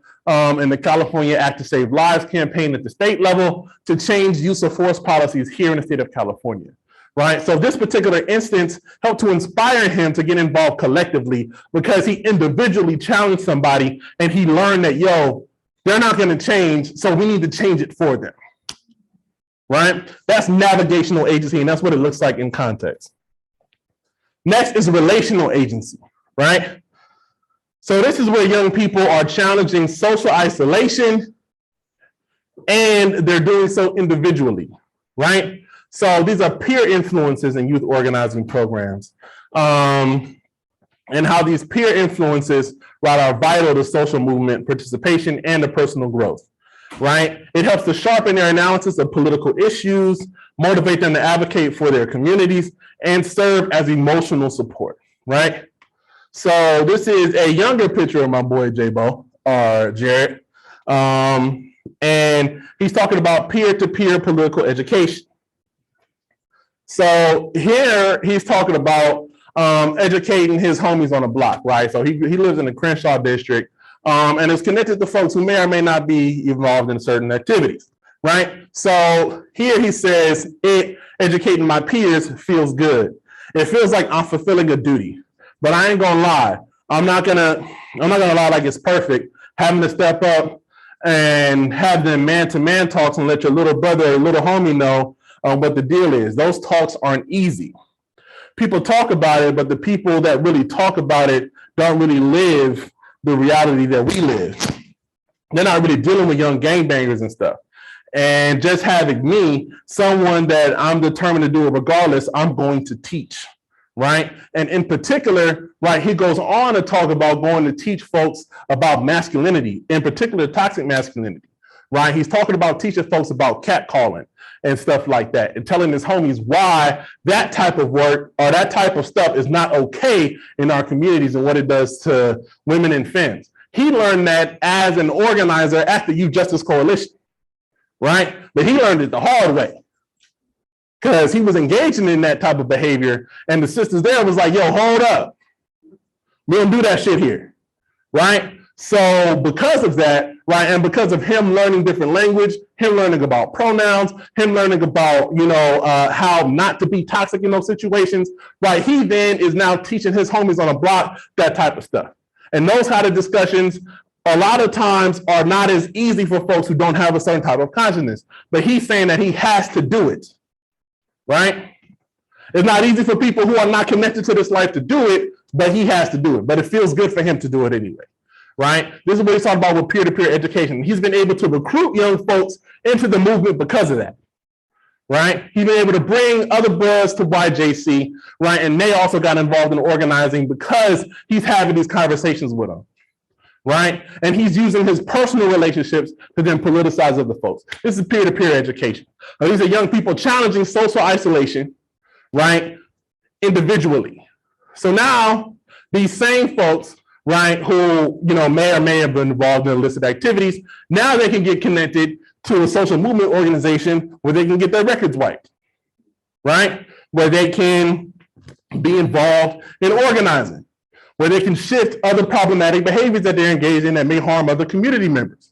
in the California Act to Save Lives campaign at the state level to change use of force policies here in the state of California. Right. So this particular instance helped to inspire him to get involved collectively because he individually challenged somebody and he learned that, they're not going to change. So we need to change it for them. Right. That's navigational agency. And that's what it looks like in context. Next is relational agency. Right. So this is where young people are challenging social isolation and they're doing so individually. Right. So these are peer influences in youth organizing programs, and how these peer influences, right, are vital to social movement participation and to personal growth, right? It helps to sharpen their analysis of political issues, motivate them to advocate for their communities, and serve as emotional support, right? So this is a younger picture of my boy J-Bo, or Jared, and he's talking about peer-to-peer political education. So here he's talking about educating his homies on the block, right? So he lives in the Crenshaw district and is connected to folks who may or may not be involved in certain activities, right? So here he says, educating my peers feels good. It feels like I'm fulfilling a duty, but I ain't gonna lie. I'm not gonna lie like it's perfect. Having to step up and have them man-to-man talks and let your little brother or little homie know what the deal is. Those talks aren't easy. People talk about it, but the people that really talk about it don't really live the reality that we live. They're not really dealing with young gangbangers and stuff. And just having me, someone that I'm determined to do it regardless, I'm going to teach, right? And in particular, right, he goes on to talk about going to teach folks about masculinity, in particular toxic masculinity, right? He's talking about teaching folks about catcalling and stuff like that, and telling his homies why that type of work or that type of stuff is not okay in our communities and what it does to women and femmes. He learned that as an organizer at the Youth Justice Coalition, right? But he learned it the hard way because he was engaging in that type of behavior, and the sisters there was like, yo, hold up. We don't do that shit here, right? So because of that, right, and because of him learning different language, him learning about pronouns, him learning about, how not to be toxic in those situations, right, he then is now teaching his homies on a block that type of stuff. And those kind of discussions a lot of times are not as easy for folks who don't have a certain type of consciousness, but he's saying that he has to do it, right? It's not easy for people who are not connected to this life to do it, but he has to do it. But it feels good for him to do it anyway. Right? This is what he's talking about with peer-to-peer education. He's been able to recruit young folks into the movement because of that. Right? He's been able to bring other brothers to YJC, right? And they also got involved in organizing because he's having these conversations with them. Right? And he's using his personal relationships to then politicize other folks. This is peer-to-peer education. These are young people challenging social isolation, right? Individually. So now these same folks, right, who may or may have been involved in illicit activities, now they can get connected to a social movement organization where they can get their records wiped, right? Where they can be involved in organizing, where they can shift other problematic behaviors that they're engaged in that may harm other community members,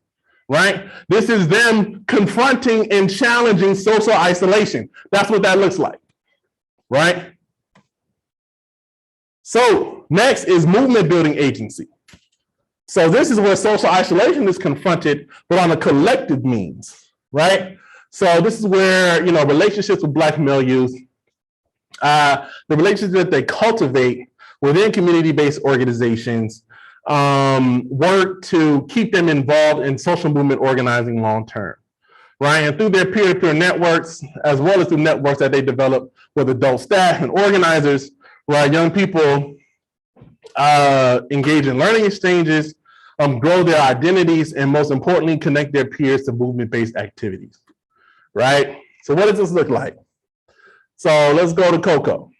right? This is them confronting and challenging social isolation. That's what that looks like, right? So next is movement building agency. So this is where social isolation is confronted, but on a collective means, right? So this is where, relationships with Black male youth, the relationships that they cultivate within community-based organizations, work to keep them involved in social movement organizing long-term, right? And through their peer-to-peer networks, as well as through networks that they develop with adult staff and organizers, right, young people engage in learning exchanges, grow their identities, and most importantly, connect their peers to movement-based activities, right? So what does this look like? So let's go to Coco.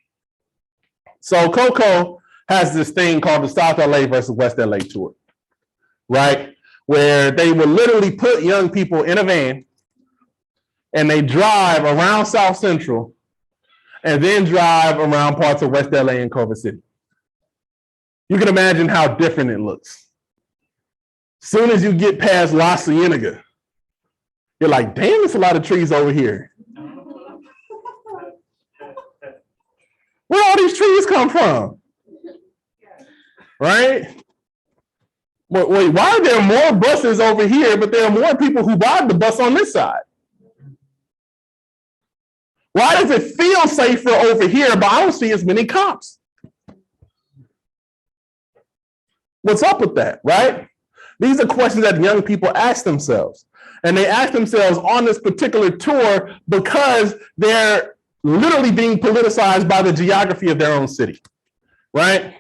So Coco has this thing called the South LA versus West LA tour, right? Where they will literally put young people in a van and they drive around South Central and then drive around parts of West LA and Culver City. You can imagine how different it looks. Soon as you get past La Cienega, you're like, damn, there's a lot of trees over here. Where all these trees come from? Right? Wait, why are there more buses over here, but there are more people who ride the bus on this side? Why does it feel safer over here, but I don't see as many cops? What's up with that, right? These are questions that young people ask themselves. And they ask themselves on this particular tour because they're literally being politicized by the geography of their own city, right?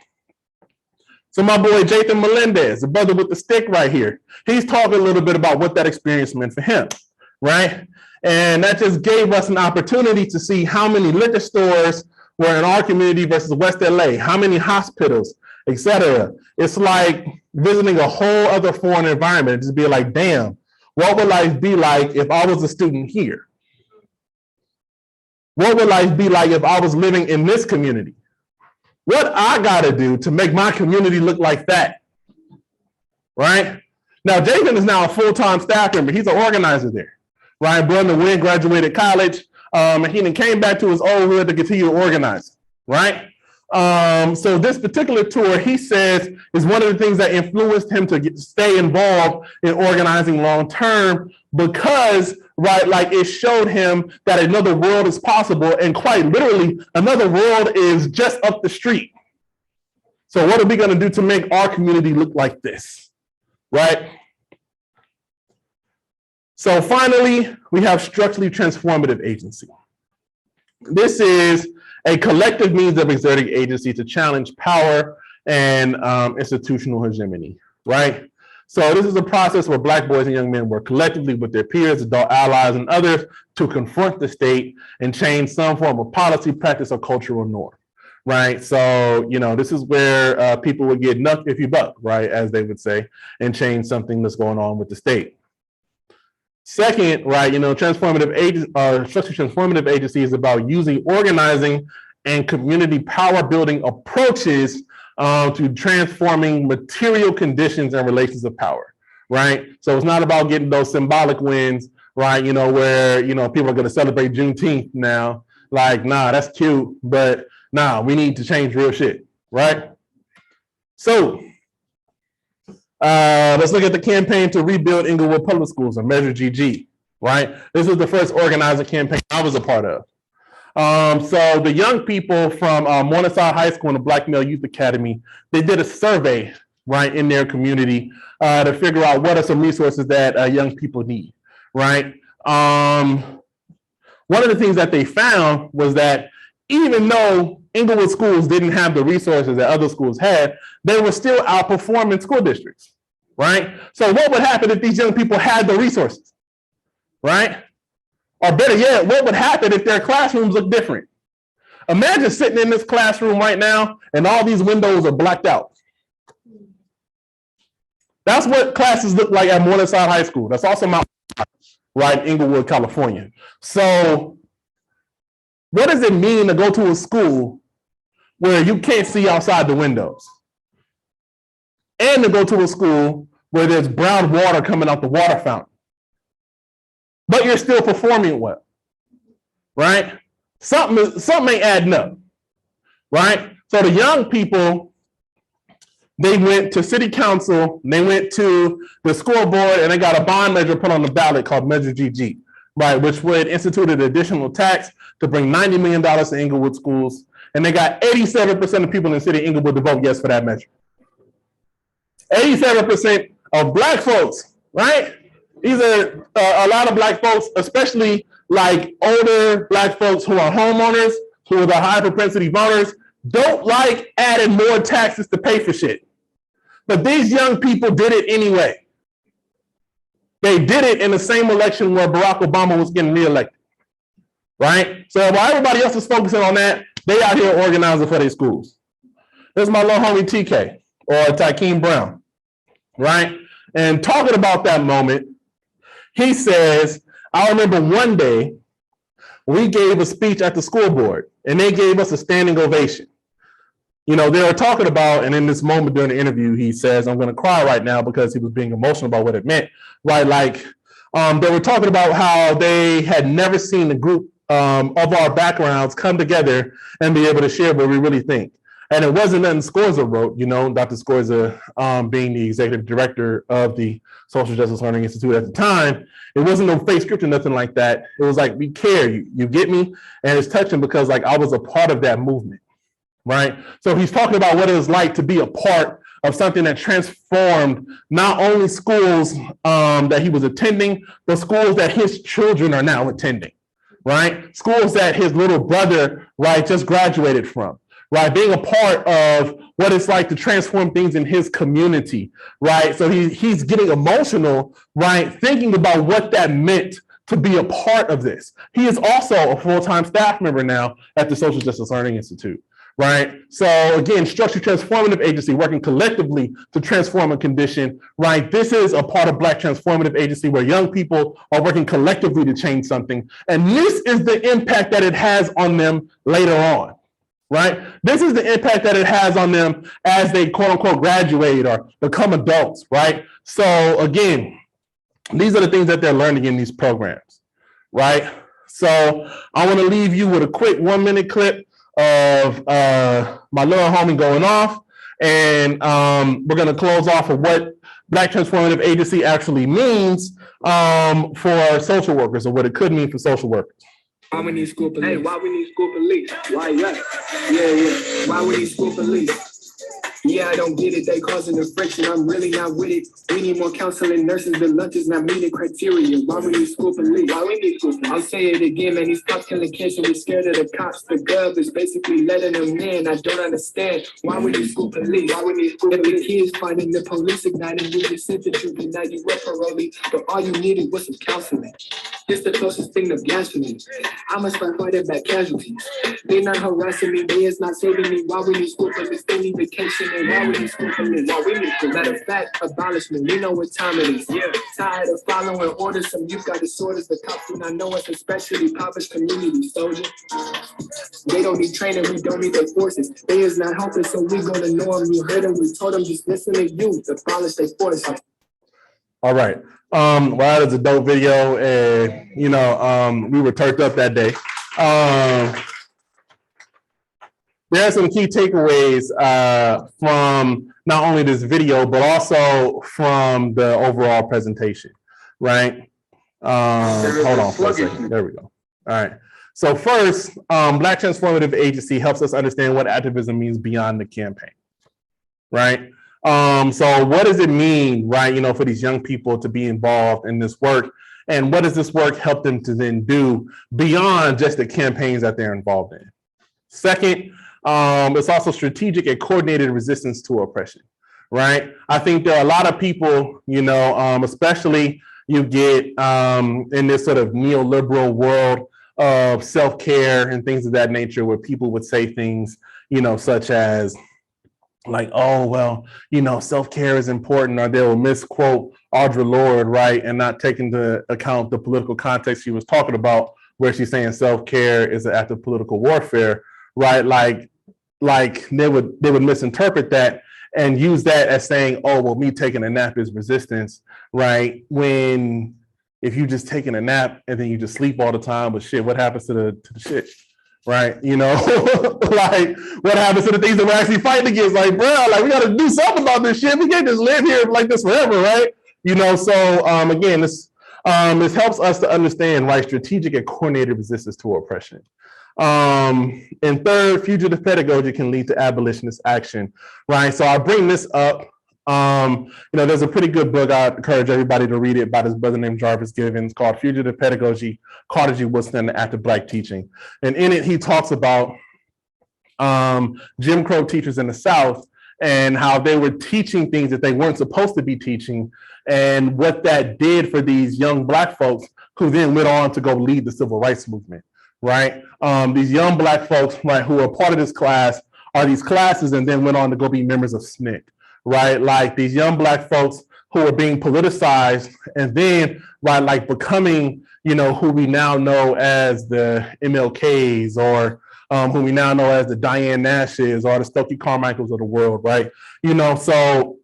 So my boy, Jathan Melendez, the brother with the stick right here, he's talking a little bit about what that experience meant for him, right? And that just gave us an opportunity to see how many liquor stores were in our community versus West LA, how many hospitals, et cetera. It's like visiting a whole other foreign environment, just be like, damn, what would life be like if I was a student here? What would life be like if I was living in this community? What I gotta do to make my community look like that, right? Now, Javen is now a full-time staff member. He's an organizer there. Ryan Brunner Wynn graduated college, and he then came back to his old hood to continue to organize, right? So this particular tour, he says, is one of the things that influenced him to stay involved in organizing long-term because, right, like it showed him that another world is possible, and quite literally, another world is just up the street. So what are we gonna do to make our community look like this, right? So finally, we have structurally transformative agency. This is a collective means of exerting agency to challenge power and institutional hegemony, right? So this is a process where Black boys and young men work collectively with their peers, adult allies, and others to confront the state and change some form of policy, practice, or cultural norm, right? So, this is where people would get nuck if you buck, right, as they would say, and change something that's going on with the state. Second, right, structured transformative agency is about using organizing and community power building approaches to transforming material conditions and relations of power, right? So it's not about getting those symbolic wins, right? Where, people are going to celebrate Juneteenth now. Like, nah, that's cute, but nah, we need to change real shit, right? So let's look at the campaign to rebuild Inglewood Public Schools, or Measure GG, right? This was the first organizer campaign I was a part of. So the young people from Morningside High School and the Black Male Youth Academy, they did a survey, right, in their community to figure out what are some resources that young people need, right? One of the things that they found was that even though Inglewood schools didn't have the resources that other schools had, they were still outperforming school districts, right? So what would happen if these young people had the resources, right? Or better yet, what would happen if their classrooms look different? Imagine sitting in this classroom right now and all these windows are blacked out. That's what classes look like at Morningside High School. That's also my right, Inglewood, California. So what does it mean to go to a school where you can't see outside the windows? And to go to a school where there's brown water coming out the water fountain, but you're still performing well, right? Something ain't adding up, right? So the young people, they went to city council, they went to the school board, and they got a bond measure put on the ballot called Measure GG, right, which would institute an additional tax to bring $90 million to Inglewood schools. And they got 87% of people in the city of Inglewood to vote yes for that measure. 87% of Black folks, right? These are a lot of Black folks, especially like older Black folks who are homeowners, who are the high propensity voters, don't like adding more taxes to pay for shit. But these young people did it anyway. They did it in the same election where Barack Obama was getting reelected, right? So while everybody else is focusing on that, they out here organizing for their schools. This is my little homie TK, or Tykeem Brown, right? And talking about that moment, he says, I remember one day we gave a speech at the school board and they gave us a standing ovation. You know, they were talking about, and in this moment during the interview, he says, I'm going to cry right now because he was being emotional about what it meant, right? Like, they were talking about how they had never seen a group of our backgrounds come together and be able to share what we really think. And it wasn't nothing Scorza wrote, you know, Dr. Scorza being the executive director of the Social Justice Learning Institute at the time. It wasn't no fake script or nothing like that. It was like, we care, you get me? And it's touching because like I was a part of that movement, right? So he's talking about what it was like to be a part of something that transformed not only schools that he was attending, but schools that his children are now attending, right? Schools that his little brother, right, just graduated from. Right, being a part of what it's like to transform things in his community, right? So he's getting emotional, right? Thinking about what that meant to be a part of this. He is also a full-time staff member now at the Social Justice Learning Institute, right? So again, structured transformative agency working collectively to transform a condition, right? This is a part of Black transformative agency where young people are working collectively to change something. And this is the impact that it has on them later on. Right? This is the impact that it has on them as they quote unquote graduate or become adults, right? So again, these are the things that they're learning in these programs, right? So I want to leave you with a quick 1-minute clip of my little homie going off, and we're going to close off of what Black transformative agency actually means for social workers, or what it could mean for social workers. Why we need school police? Hey, why we need school police? Why, yeah. Yeah. Why we need school police? Yeah, I don't get it. They causing the friction. I'm really not with it. We need more counseling nurses. The lunch is not meeting criteria. Why we need school police? Why we need school police? I'll say it again, man. These cops killing kids, and we scared of the cops. The gov is basically letting them in. I don't understand. Why we need school police? Why we need school police? If the kids fighting the police igniting, you just sent the truth, and now you were parolee. But all you needed was some counseling. It's the closest thing to blasphemy. I must start fighting back casualties. They not harassing me. They is not saving me. Why we need school police? They need vacation. And why we need school police? Why we need school? Matter of fact, abolishment. We know what time it is. Yeah. Tired of following orders. Some youth got disorders. The cops do not know us, especially impoverished communities. Soldier. They don't need training. We don't need their forces. They is not helping, so we gonna know them. You heard them. We told them just listen to you. Abolish their forces. All right. Well, that is a dope video, and you know, we were turned up that day. There are some key takeaways from not only this video, but also from the overall presentation, right? Hold on for a second. There we go. All right. So first, Black Transformative Agency helps us understand what activism means beyond the campaign, right? So what does it mean, right, you know, for these young people to be involved in this work? And what does this work help them to then do beyond just the campaigns that they're involved in? Second, it's also strategic and coordinated resistance to oppression, right? I think there are a lot of people, you know, especially you get in this sort of neoliberal world of self-care and things of that nature, where people would say things, you know, such as, like, oh, well, you know, self-care is important, or they will misquote Audre Lorde, right, and not take into account the political context she was talking about, where she's saying self-care is an act of political warfare, right? Like they would misinterpret that and use that as saying, oh, well, me taking a nap is resistance, right? When if you just taking a nap and then you just sleep all the time, but shit, what happens to the shit, right? You know, like what happens to the things that we're actually fighting against? Like, bro, like we got to do something about this shit. We can't just live here like this forever, right? You know, so again, this helps us to understand, right, strategic and coordinated resistance to oppression. And third, fugitive pedagogy can lead to abolitionist action, right? So I bring this up. You know, there's a pretty good book. I encourage everybody to read it by this brother named Jarvis Givens called Fugitive Pedagogy, Carnegie Woodson and the Act of Black Teaching. And in it, he talks about Jim Crow teachers in the South and how they were teaching things that they weren't supposed to be teaching, and what that did for these young Black folks who then went on to go lead the civil rights movement, right? These young Black folks, right, who are part of this class, are these classes and then went on to go be members of SNCC, right? Like these young Black folks who are being politicized and then, right, like becoming, you know, who we now know as the MLKs, or who we now know as the Diane Nashes or the Stokely Carmichaels of the world, right? You know, so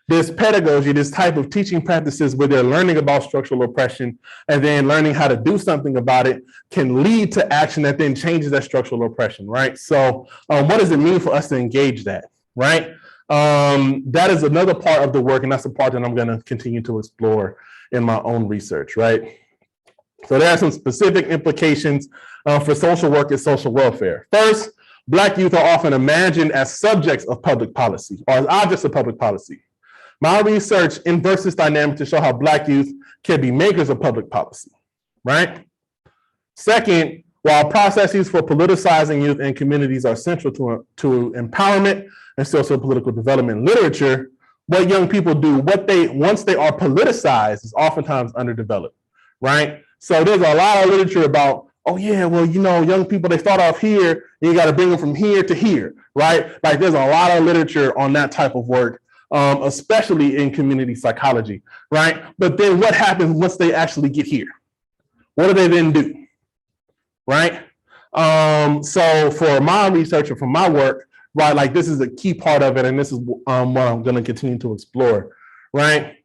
this pedagogy, this type of teaching practices where they're learning about structural oppression and then learning how to do something about it can lead to action that then changes that structural oppression, right? So what does it mean for us to engage that, right? That is another part of the work, and that's the part that I'm going to continue to explore in my own research, right? So there are some specific implications for social work and social welfare. First, Black youth are often imagined as subjects of public policy or as objects of public policy. My research inverts this dynamic to show how Black youth can be makers of public policy, right? Second, while processes for politicizing youth and communities are central to empowerment and socio-political development literature, what young people do, once they are politicized, is oftentimes underdeveloped, right? So there's a lot of literature about, oh yeah, well, you know, young people, they start off here, and you got to bring them from here to here, right? Like there's a lot of literature on that type of work, especially in community psychology, right? But then what happens once they actually get here? What do they then do, right? So for my research and for my work, right, like this is a key part of it, and this is what I'm going to continue to explore, right?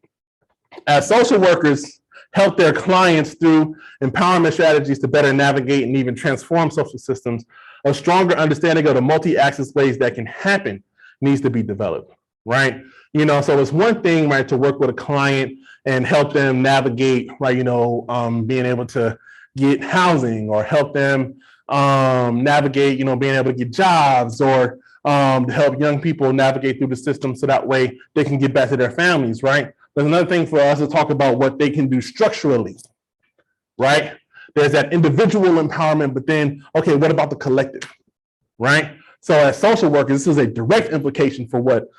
As social workers help their clients through empowerment strategies to better navigate and even transform social systems, a stronger understanding of the multi-axis ways that can happen needs to be developed, right? You know, so it's one thing, right, to work with a client and help them navigate, right, you know, being able to get housing, or help them navigate, you know, being able to get jobs, or to help young people navigate through the system so that way they can get back to their families, right? There's another thing for us to talk about what they can do structurally, right? There's that individual empowerment, but then, okay, what about the collective, right? So as social workers, this is a direct implication for what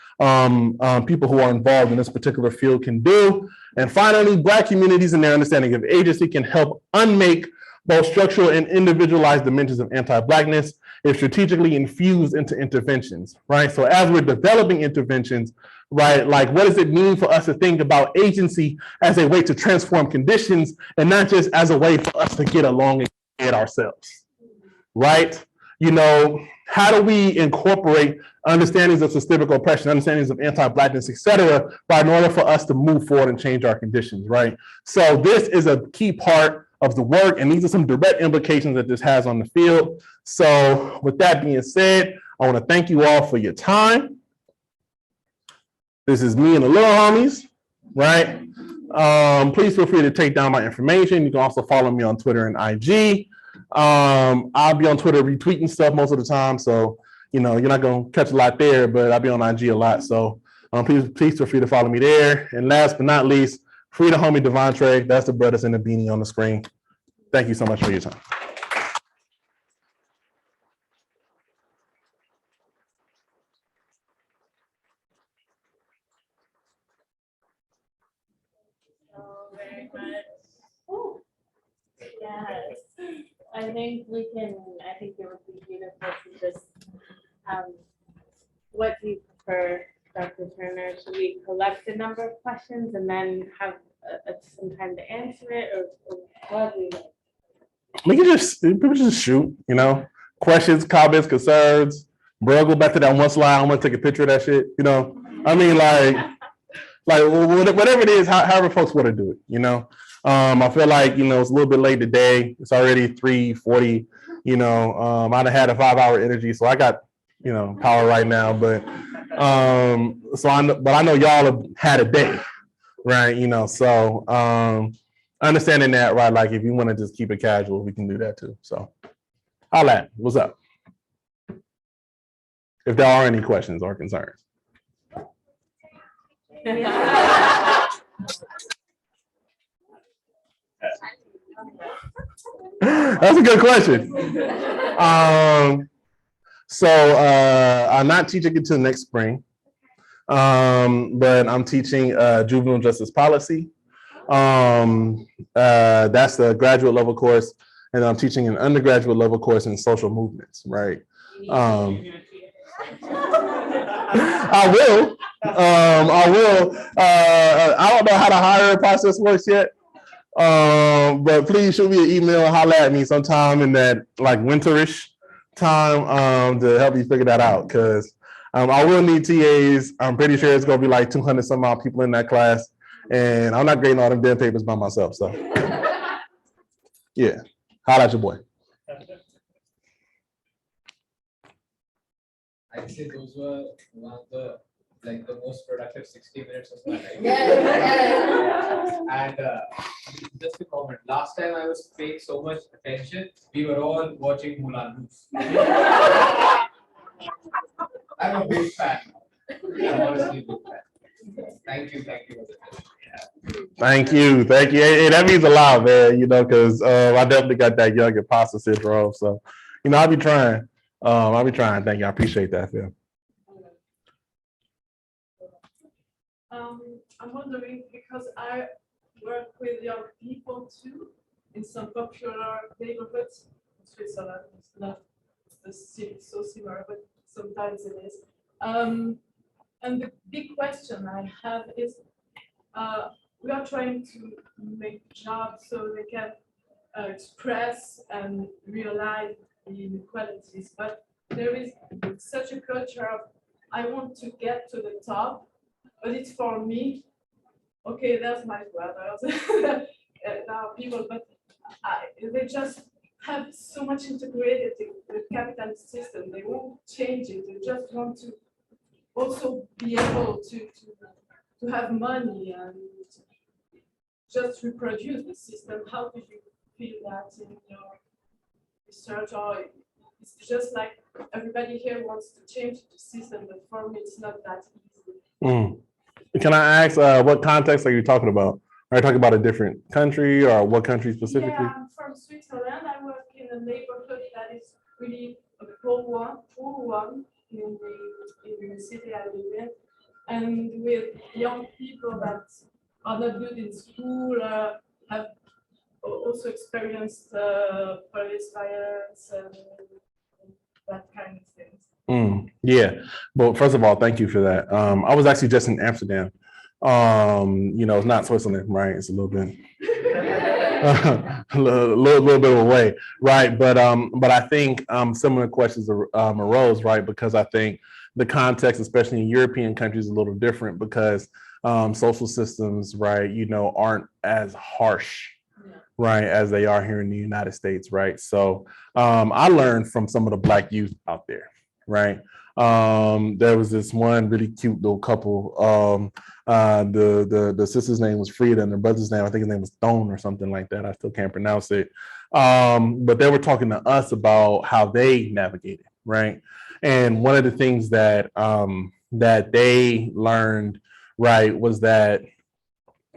people who are involved in this particular field can do. And finally, Black communities and their understanding of agency can help unmake both structural and individualized dimensions of anti-Blackness if strategically infused into interventions, right? So as we're developing interventions, right, like what does it mean for us to think about agency as a way to transform conditions and not just as a way for us to get along and get ourselves, right? You know, how do we incorporate understandings of systemic oppression, understandings of anti-Blackness, et cetera, right, in order for us to move forward and change our conditions, right? So this is a key part of the work, and these are some direct implications that this has on the field. So with that being said, I want to thank you all for your time. This is me and the little homies, right? Please feel free to take down my information. You can also follow me on Twitter and IG. I'll be on Twitter retweeting stuff most of the time, so you know you're not gonna catch a lot there, but I'll be on IG a lot. So please feel free to follow me there. And last but not least, free the homie Devontre. That's the brothers in the beanie on the screen. Thank you so much for your time. Very much. Ooh. Yes, I think it would be beautiful to just, what do you prefer, Dr. Turner? Should we collect a number of questions and then have some time to answer it, or what do you like? We can just shoot, you know, questions, comments, concerns. Bro, go back to that one slide. I'm gonna take a picture of that shit, you know. I mean, like whatever it is, however folks want to do it, you know. I feel like, you know, it's a little bit late today. It's already 3:40. I done had a 5-hour energy, so I got, power right now. But I know y'all have had a day, right? So understanding that, right? Like if you want to just keep it casual, we can do that too. So holla, what's up? If there are any questions or concerns. That's a good question. I'm not teaching until next spring, but I'm teaching juvenile justice policy. That's the graduate level course, and I'm teaching an undergraduate level course in social movements, right? I will. I don't know how the hiring process works yet. But please shoot me an email and holler at me sometime in that like winterish time to help you figure that out, because I will need TAs. I'm pretty sure it's gonna be like 200 some odd people in that class, and I'm not grading all them damn papers by myself. So yeah, holler at your boy. I'd say those were one of the most productive 60 minutes of my life. And just a comment, last time I was paying so much attention, we were all watching Moulin Rouge. I'm a big fan. I'm honestly a big fan. Thank you. Thank you. Hey, that means a lot, man, because I definitely got that young imposter syndrome. So, I'll be trying. Thank you. I appreciate that, Phil. I'm wondering, because I work with young people too in some popular neighborhoods in Switzerland. It's not so similar, but sometimes it is. And the big question I have is, we are trying to make jobs so they can express and realize the inequalities, but there is such a culture of, I want to get to the top, but it's for me. Okay, that's my brothers. Now people, but they just have so much integrated in the capitalist system. They won't change it. They just want to also be able to have money and just reproduce the system. How do you feel that in your research? Or it's just like everybody here wants to change the system, but for me, it's not that easy. Can I ask what context are you talking about? Are you talking about a different country, or what country specifically? Yeah, I'm from Switzerland. I work in a neighborhood that is really a poor one in the city I live in, and with young people that are not good in school, have also experienced police violence and that kind of things. Yeah, well, first of all, thank you for that. I was actually just in Amsterdam. It's not Switzerland, right? It's a little bit, a little bit away, right? But I think similar questions arose, right? Because I think the context, especially in European countries, is a little different because social systems, right, aren't as harsh, right, as they are here in the United States, right? So I learned from some of the Black youth out there. Right. There was this one really cute little couple. The sister's name was Frida and the brother's name, I think his name was Stone or something like that. I still can't pronounce it. But they were talking to us about how they navigated, right? And one of the things that that they learned, right, was that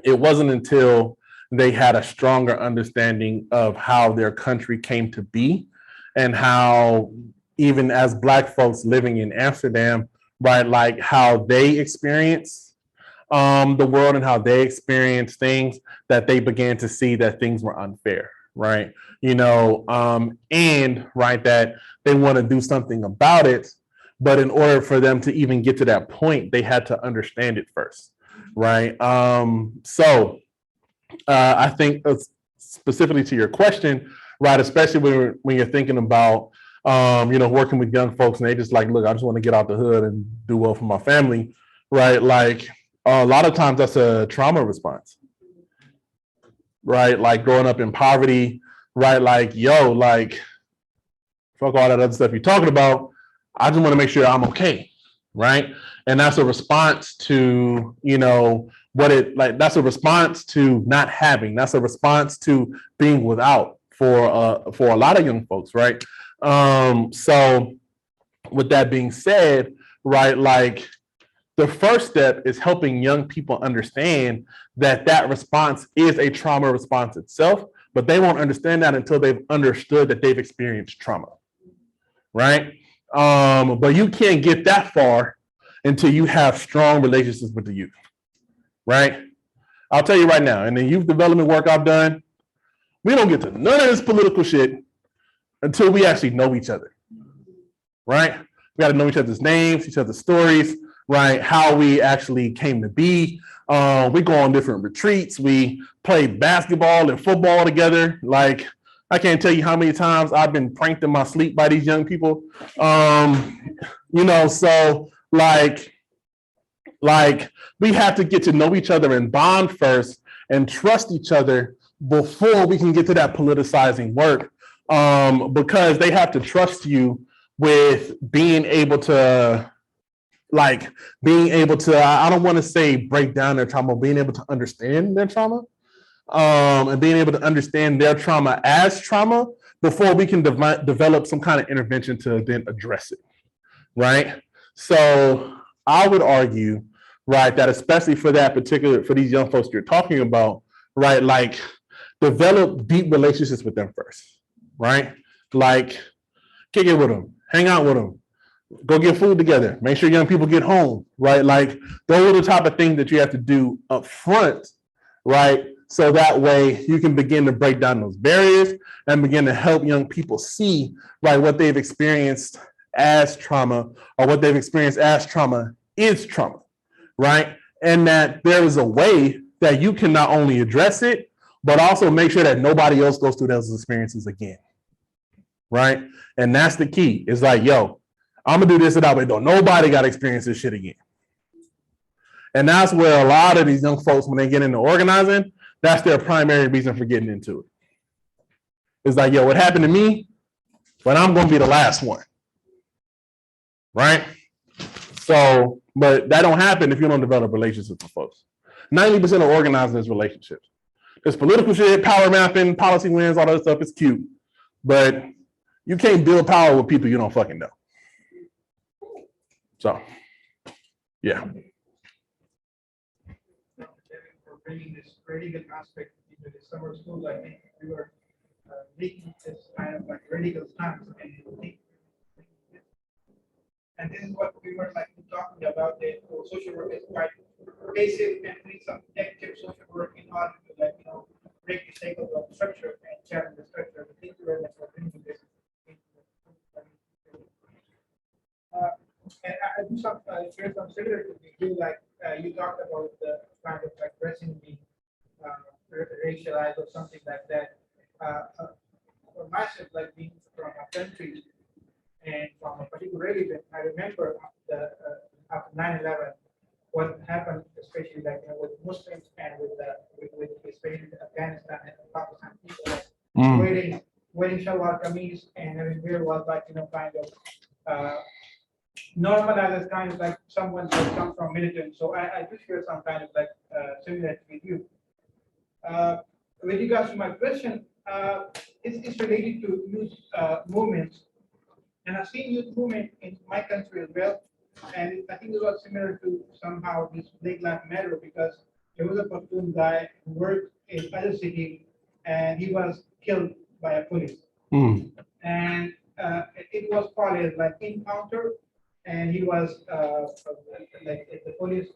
it wasn't until they had a stronger understanding of how their country came to be and how, even as Black folks living in Amsterdam, right, like how they experience the world and how they experience things, that they began to see that things were unfair, right? And right, that they want to do something about it, but in order for them to even get to that point, they had to understand it first, right? So I think specifically to your question, right, especially when you're thinking about working with young folks and they just like, look, I just want to get out the hood and do well for my family, right? Like a lot of times that's a trauma response, right? Like growing up in poverty, right? Like, fuck all that other stuff you're talking about. I just want to make sure I'm okay, right? And that's a response to, you know, that's a response to not having. That's a response to being without for a lot of young folks, right? So with that being said, right, like the first step is helping young people understand that that response is a trauma response itself, but they won't understand that until they've understood that they've experienced trauma, right? But you can't get that far until you have strong relationships with the youth, right? I'll tell you right now, in the youth development work I've done, we don't get to none of this political shit until we actually know each other, right? We got to know each other's names, each other's stories, right? How we actually came to be. We go on different retreats. We play basketball and football together. Like, I can't tell you how many times I've been pranked in my sleep by these young people. You know, so like we have to get to know each other and bond first and trust each other before we can get to that politicizing work. Because they have to trust you with being able to, I don't want to say break down their trauma, being able to understand their trauma, and being able to understand their trauma as trauma before we can develop some kind of intervention to then address it, right? So I would argue, right, that especially for these young folks you're talking about, right, like develop deep relationships with them first, right? Like kick it with them, hang out with them, go get food together, make sure young people get home, right? Like those are the type of things that you have to do up front, right? So that way you can begin to break down those barriers and begin to help young people see, right, what they've experienced as trauma or what they've experienced as trauma is trauma, right? And that there is a way that you can not only address it, but also make sure that nobody else goes through those experiences again, right? And that's the key. It's like, yo, I'm gonna do this and that way. Don't nobody got to experience this shit again. And that's where a lot of these young folks, when they get into organizing, that's their primary reason for getting into it. It's like, yo, what happened to me? But I'm gonna be the last one, right? So, but that don't happen if you don't develop relationships with folks. 90% of organizing is relationships. There's political shit, power mapping, policy wins, all that stuff is cute, but you can't build power with people you don't fucking know. So, yeah. For bringing this radical aspect into the summer school, I think we were making this kind of like radical stance, and this is what we were like talking about. The social work is quite basic and doing some active social work in order to, like, break the cycle of structure and challenge the structure. Thank you very much for bringing this. And I do share some similar to you, like you talked about the kind of like dressing being racialized or something like that. For myself, like being from a country and from a particular religion, I remember after 9/11, what happened, especially like with Muslims and with especially Afghanistan and Pakistan people wearing shalwar kameez and having wear was like kind of normalized as kind of like someone that comes from militant. So I do share some kind of like similarity with you. With regards to my question, it's related to youth movements, and I've seen youth movement in my country as well. And I think it was similar to somehow this Black Lives Matter, because there was a Pashtun guy who worked in other city and he was killed by a police. And it was called as like encounter, and he was like the police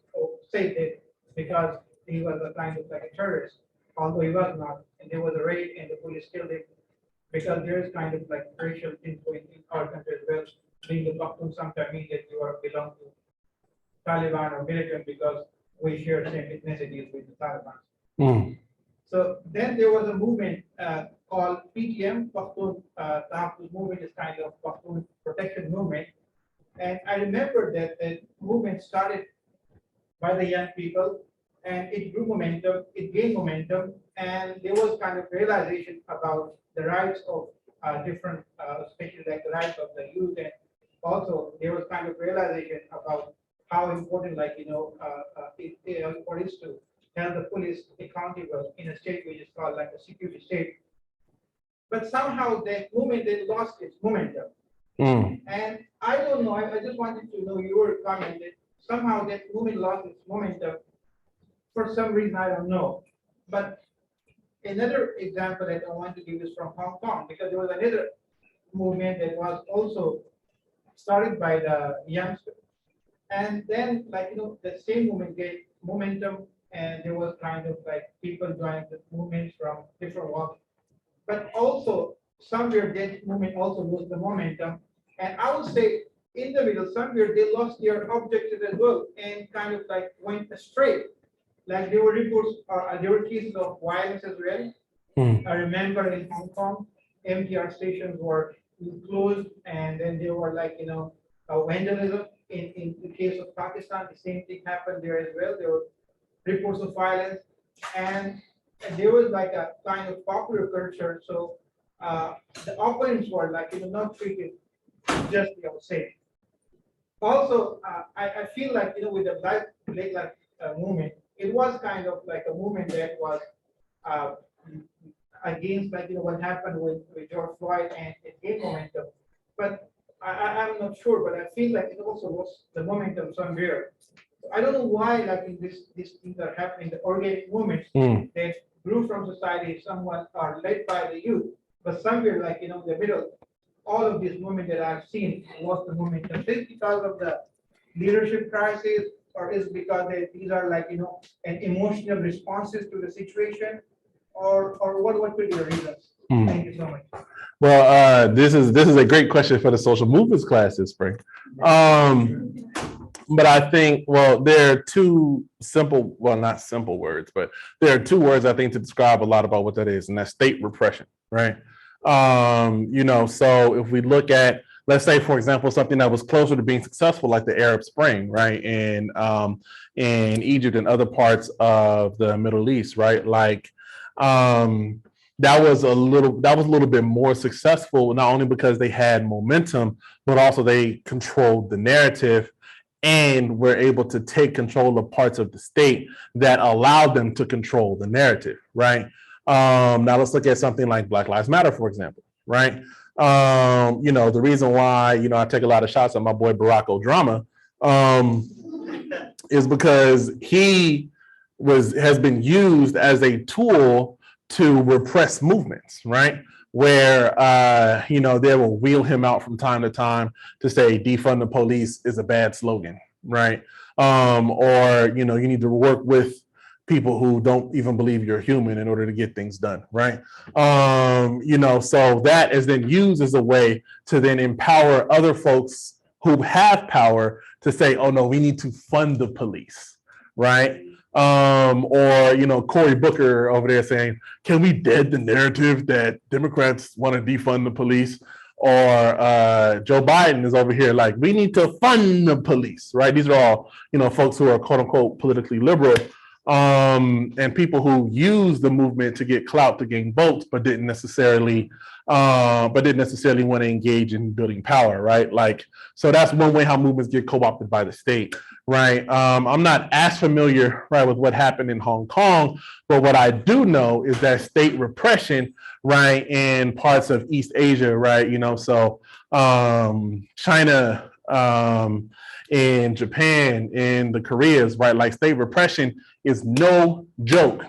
saved it because he was a kind of like a terrorist, although he was not. And there was a raid and the police killed him, because there is kind of like racial influence in our country as well. Being a Pashtun sometimes means that you belong to Taliban or militant because we share same ethnicities with the Taliban. So then there was a movement called PTM, Pashtun Tahaffuz movement is kind of Pashtun protection movement. And I remember that the movement started by the young people and it grew momentum, it gained momentum, and there was kind of realization about the rights of different, especially like the rights of the youth, and also there was kind of realization about how important, like what is to held the police accountable in a state which is called like a security state. But somehow that movement then lost its momentum. And I don't know, I just wanted to know your comment that somehow that movement lost its momentum for some reason, I don't know. But another example that I want to give is from Hong Kong, because there was another movement that was also started by the youngsters. And then, the same movement gained momentum, and there was kind of like people joined the movement from different walks. But also, somewhere that movement also lost the momentum. And I would say, in the middle, somewhere they lost their objectives as well, and kind of like went astray. Like there were reports, there were cases of violence as well. I remember in Hong Kong, MTR stations were closed, and then there were vandalism. In the case of Pakistan, the same thing happened there as well. There were reports of violence, and there was like a kind of popular culture. So the opponents were not treated justly, I would say. Also, I feel like with the Black movement, it was kind of like a movement that was against what happened with George Floyd, and it gained momentum. But I'm not sure, but I feel like it also lost the momentum somewhere. So I don't know why these things are happening. The organic movements that grew from society somewhat are led by the youth, but somewhere the middle, all of these movements that I've seen lost the momentum. Is it because of the leadership crisis, or is it because these are an emotional responses to the situation, or what could be the reasons? Thank you so much. Well, this is a great question for the social movements class this spring. But I think, well, there are two simple, well, not simple words, but there are two words I think to describe a lot about what that is, and that's state repression, right? So if we look at, let's say, for example, something that was closer to being successful, like the Arab Spring, right, in Egypt and other parts of the Middle East, right, that was a little bit more successful, not only because they had momentum, but also they controlled the narrative and were able to take control of parts of the state that allowed them to control the narrative, right? Now let's look at something like Black Lives Matter, for example, right? The reason why, I take a lot of shots at my boy Barack Obama is because he has been used as a tool to repress movements, right? Where, they will wheel him out from time to time to say defund the police is a bad slogan, right? Or, you need to work with people who don't even believe you're human in order to get things done, right? So that is then used as a way to then empower other folks who have power to say, oh no, we need to fund the police, right? Or Cory Booker over there saying, can we dead the narrative that Democrats want to defund the police? Or Joe Biden is over here like, we need to fund the police, right? These are all, folks who are quote unquote politically liberal, and people who use the movement to get clout to gain votes, but didn't necessarily want to engage in building power, right? So that's one way how movements get co-opted by the state, right? I'm not as familiar, right, with what happened in Hong Kong, but what I do know is that state repression, right, in parts of East Asia, right, so China, in Japan, in the Koreas, right, state repression is no joke,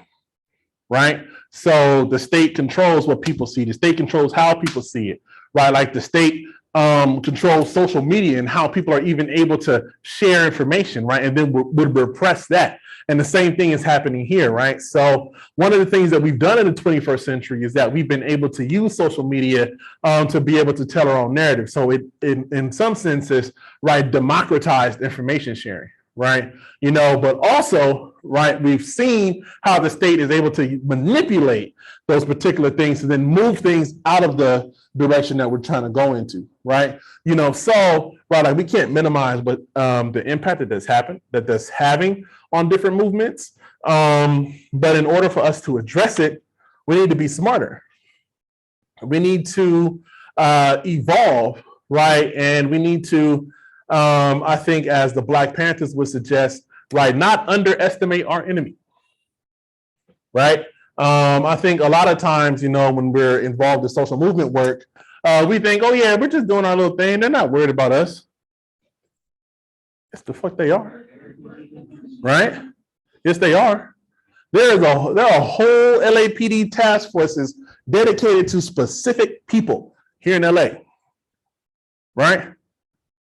right? So the state controls what people see. The state controls how people see it, right? The state controls social media and how people are even able to share information, right? And then would repress that. And the same thing is happening here, right? So one of the things that we've done in the 21st century is that we've been able to use social media to be able to tell our own narrative. So it, in some senses, right, democratized information sharing, right? But also, right, we've seen how the state is able to manipulate those particular things to then move things out of the direction that we're trying to go into, right? So, right, we can't minimize what the impact that's having on different movements. But in order for us to address it, we need to be smarter, We need to evolve, right? And we need to, I think, as the Black Panthers would suggest, right, not underestimate our enemy, right? I think a lot of times, when we're involved in social movement work, we think, oh yeah, we're just doing our little thing. They're not worried about us. Yes, the fuck they are, right? Yes, they are. There are whole LAPD task forces dedicated to specific people here in LA, right?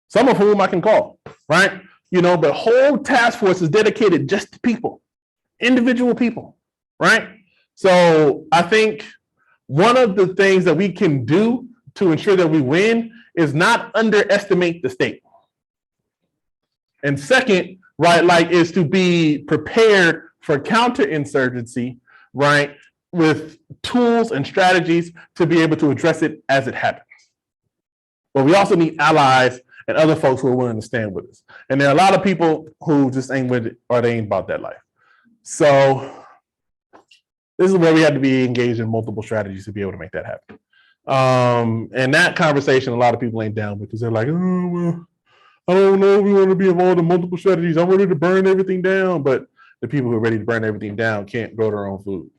Some of whom I can call, right? But whole task forces dedicated just to people, individual people, right? So I think one of the things that we can do to ensure that we win is not underestimate the state. And second, right, is to be prepared for counterinsurgency, right, with tools and strategies to be able to address it as it happens. But we also need allies and other folks who are willing to stand with us. And there are a lot of people who just ain't with it or they ain't about that life. So this is where we have to be engaged in multiple strategies to be able to make that happen. And that conversation, a lot of people ain't down because they're like, oh, well, I don't know if we want to be involved in multiple strategies. I'm ready to burn everything down. But the people who are ready to burn everything down can't grow their own food.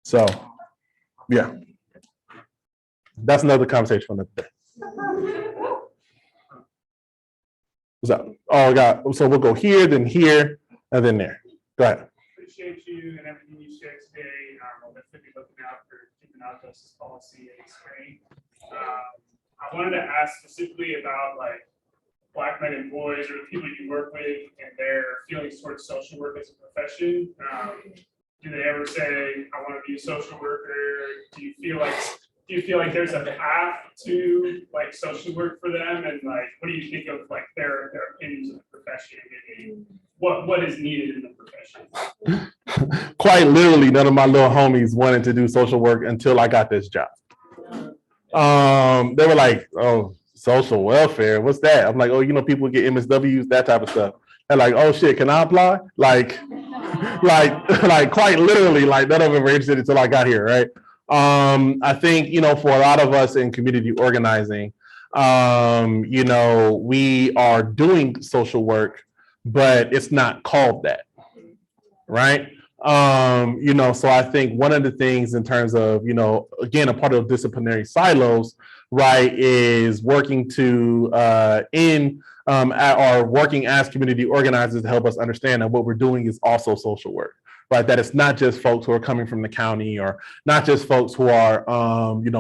So, yeah. That's another conversation for another day. What's up? Oh, God. So we'll go here, then here, and then there. Go ahead. Appreciate you and everything you shared today. I'll definitely be looking out for keeping out justice policy in Spain. I wanted to ask specifically about Black men and boys or the people you work with and their feelings towards social work as a profession. Do they ever say, I want to be a social worker? Do you feel like there's a path to social work for them? And what do you think of their opinions of the profession and what is needed in the profession? Quite literally, none of my little homies wanted to do social work until I got this job. They were like, oh, social welfare, what's that? I'm like, oh, people get MSWs, that type of stuff. They're like, oh shit, can I apply? Quite literally, none of them were interested until I got here, right? I think, for a lot of us in community organizing, we are doing social work, but it's not called that, right? So I think one of the things in terms of, again, a part of disciplinary silos, right, is working to or working as community organizers to help us understand that what we're doing is also social work, right? That it's not just folks who are coming from the county or not just folks who are,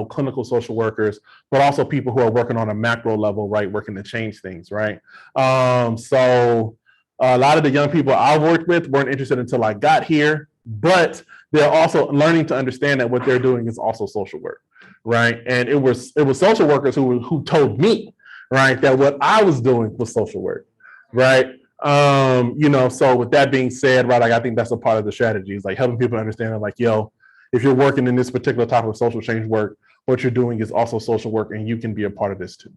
clinical social workers, but also people who are working on a macro level, right, working to change things, right? So a lot of the young people I worked with weren't interested until I got here, but they're also learning to understand that what they're doing is also social work, right? And it was social workers who told me, right, that what I was doing was social work, right? So with that being said, right, I think that's a part of the strategy is helping people understand that yo, if you're working in this particular type of social change work, what you're doing is also social work and you can be a part of this too.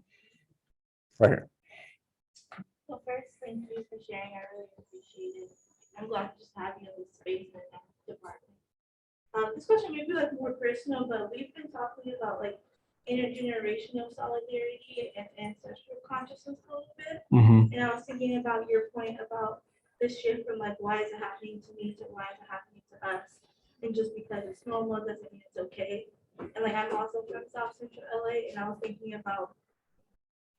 Right here. Well, first, thank you for sharing. I really appreciate it. I'm glad to just have you in this space in the department. This question may be more personal, but we've been talking about intergenerational solidarity and ancestral consciousness a little bit. And I was thinking about your point about the shift from why is it happening to me to why is it happening to us? And just because it's normal doesn't mean it's okay. And I'm also from South Central LA, and I was thinking about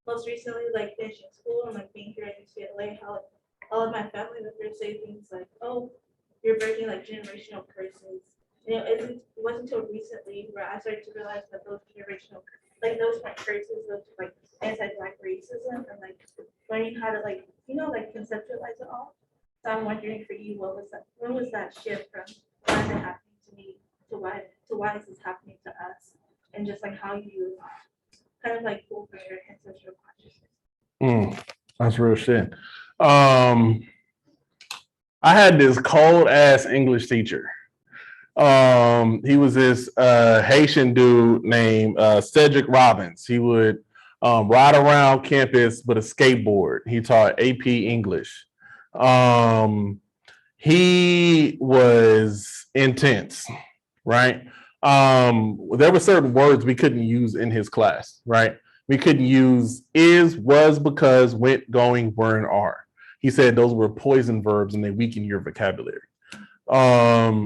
most recently, finishing school and being here at UCLA, how all of my family members say things "Oh, you're breaking generational curses." It wasn't until recently where I started to realize that those generational, those curses of anti-Black racism and learning how to conceptualize it all. So I'm wondering for you, when was that shift from why is it happening to me to why is this happening to us, and just how you kind of over your ancestral consciousness. That's real shit. I had this cold ass English teacher. He was this Haitian dude named Cedric Robbins. He would ride around campus with a skateboard. He taught AP English. He was intense, right? there were certain words we couldn't use in his class, right? We couldn't use is, was, because, went, going, were, and are. He said those were poison verbs and they weaken your vocabulary.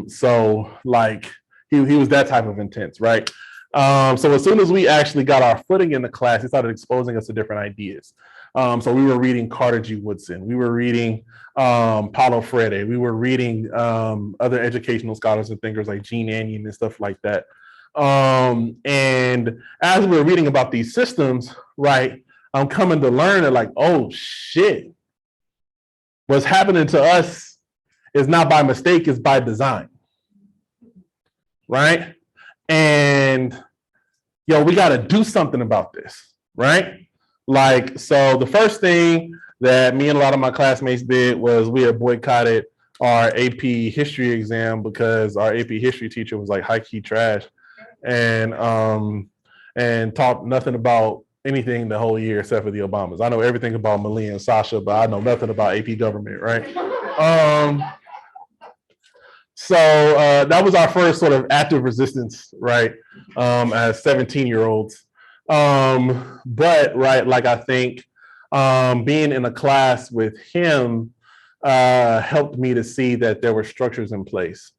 So like he was that type of intense, right? So as soon as we actually got our footing in the class, he started exposing us to different ideas. So we were reading Carter G. Woodson. We were reading Paulo Freire. We were reading other educational scholars and thinkers like Gene Anyon and stuff like that. And as we were reading about these systems, right, I'm coming to learn that like, oh shit, what's happening to us is not by mistake, it's by design, right? And we got to do something about this, right? Like, so the first thing that me and a lot of my classmates did was we had boycotted our AP history exam because our AP history teacher was like high key trash and taught nothing about anything the whole year except for the Obamas. I know everything about Malia and Sasha, but I know nothing about AP government, right? So that was our first sort of active resistance, right? As 17-year-olds. But right, like I think being in a class with him helped me to see that there were structures in place.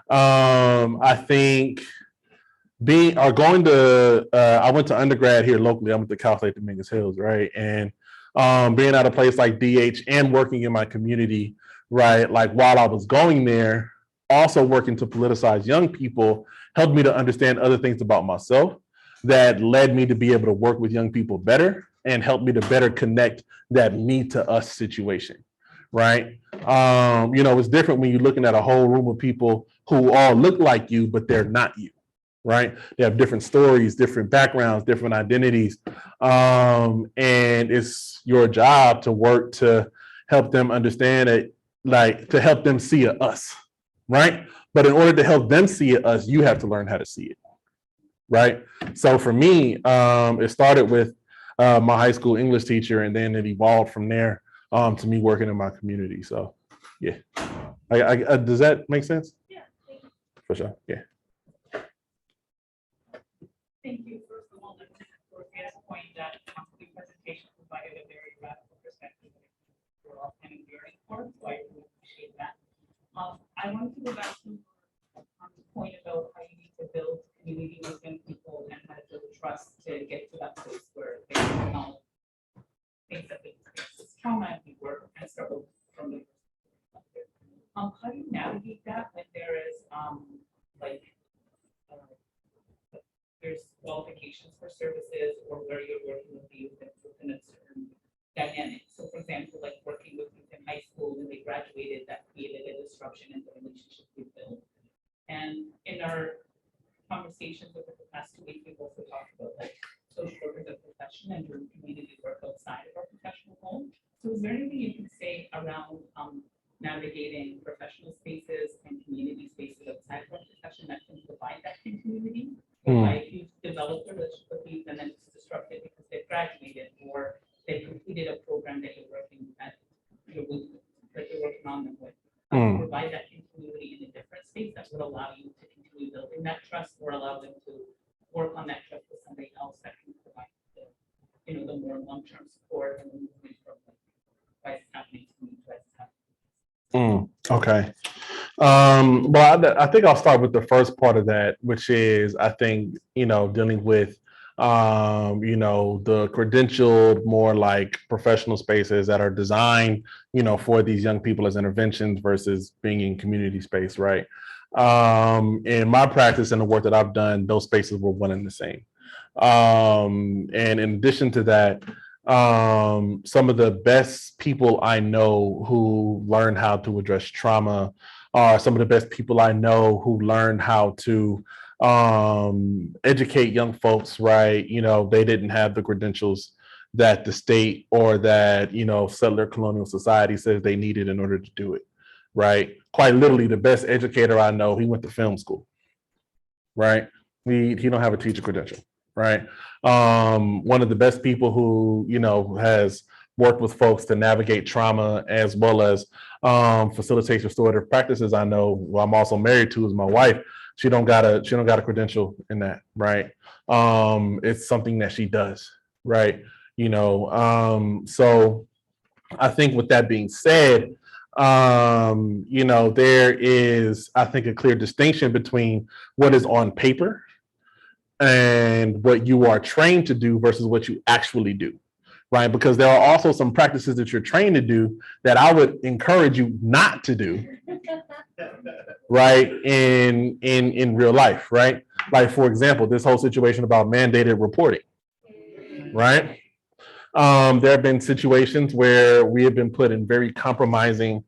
I think going to I went to undergrad here locally. I went to Cal State Dominguez Hills, right? And being at a place like DH and working in my community, right? Like while I was going there, also working to politicize young people helped me to understand other things about myself that led me to be able to work with young people better and help me to better connect that me to us situation, right? It's different when you're looking at a whole room of people who all look like you, but they're not you, right? They have different stories, different backgrounds, different identities. And it's your job to work to help them understand it, like to help them see us, right? But in order to help them see us, you have to learn how to see it, right? So for me, it started with my high school English teacher, and then it evolved from there to me working in my community. So yeah, does that make sense? Yeah, thank you. For sure, yeah. Thank you, first of all, for Anna's point that the presentation provided a very radical perspective we're all kind of yearning for, so I really appreciate that. I wanted to go back to the point about how you need to build community with young people and how to build trust to get to that place where they can know things that they experience trauma and we work and struggle from the perspective. How do you navigate that when there is there's qualifications for services or where you're working with the youth within a certain dynamic? So for example, like working with youth in high school when they graduated, that created a disruption in the relationship we built. And in our conversations over the past 2 weeks, we've also talked about like social workers of profession and doing community work outside of our professional home. So is there anything you can say around navigating professional spaces and community spaces outside of our profession that can provide that continuity? Like you've developed a relationship with youth and then it's disrupted because they've graduated or they completed a program that you're working at, that you're working on them with. Provide that continuity in a different space that would allow you to continue building that trust or allow them to work on that trust with somebody else that can provide the more long-term support and the movement from why it's happening to me, why it's happening. Okay. Well, I think I'll start with the first part of that, which is I think, dealing with, the credentialed, more like professional spaces that are designed, for these young people as interventions versus being in community space, right? In my practice and the work that I've done, those spaces were one and the same. And in addition to that, some of the best people I know who learn how to address trauma are some of the best people I know who learned how to educate young folks, right? They didn't have the credentials that the state or that, settler colonial society says they needed in order to do it, right? Quite literally, the best educator I know, he went to film school, right? He don't have a teacher credential, right? One of the best people who, has worked with folks to navigate trauma as well as facilitates restorative practices I know, who I'm also married to, is my wife. She don't got a credential in that, right? It's something that she does, right? So I think with that being said, there is, I think, a clear distinction between what is on paper and what you are trained to do versus what you actually do, right? Because there are also some practices that you're trained to do that I would encourage you not to do, right? In real life, right? Like, for example, this whole situation about mandated reporting, right? There have been situations where we have been put in very compromising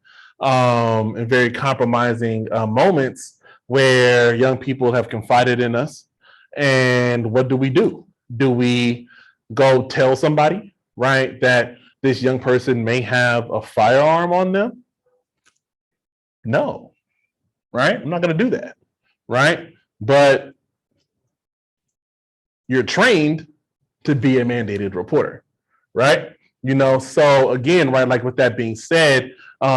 moments where young people have confided in us. And what do? Do we go tell somebody, right, that this young person may have a firearm on them? No, right? I'm not going to do that, right? But you're trained to be a mandated reporter, right? So again, right, like with that being said,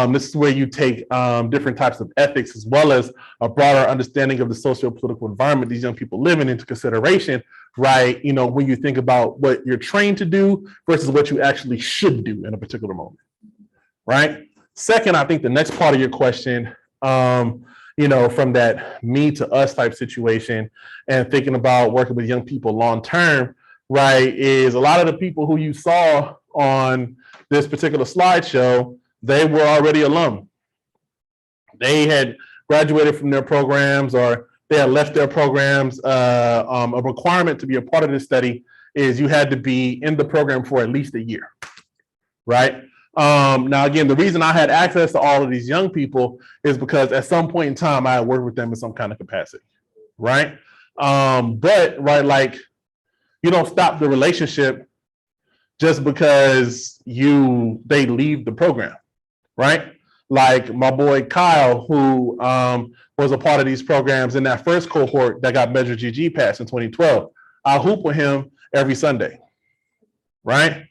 this is where you take different types of ethics as well as a broader understanding of the socio-political environment these young people live in into consideration, right? When you think about what you're trained to do versus what you actually should do in a particular moment, right? Second, I think the next part of your question, from that me to us type situation and thinking about working with young people long term, right, is a lot of the people who you saw on this particular slideshow, they were already alum. They had graduated from their programs or they had left their programs. A requirement to be a part of this study is you had to be in the program for at least a year, right? Now, again, the reason I had access to all of these young people is because at some point in time, I had worked with them in some kind of capacity, right? But, right, like, you don't stop the relationship just because they leave the program, right? Like my boy Kyle, who was a part of these programs in that first cohort that got Measure GG passed in 2012. I hoop with him every Sunday, right?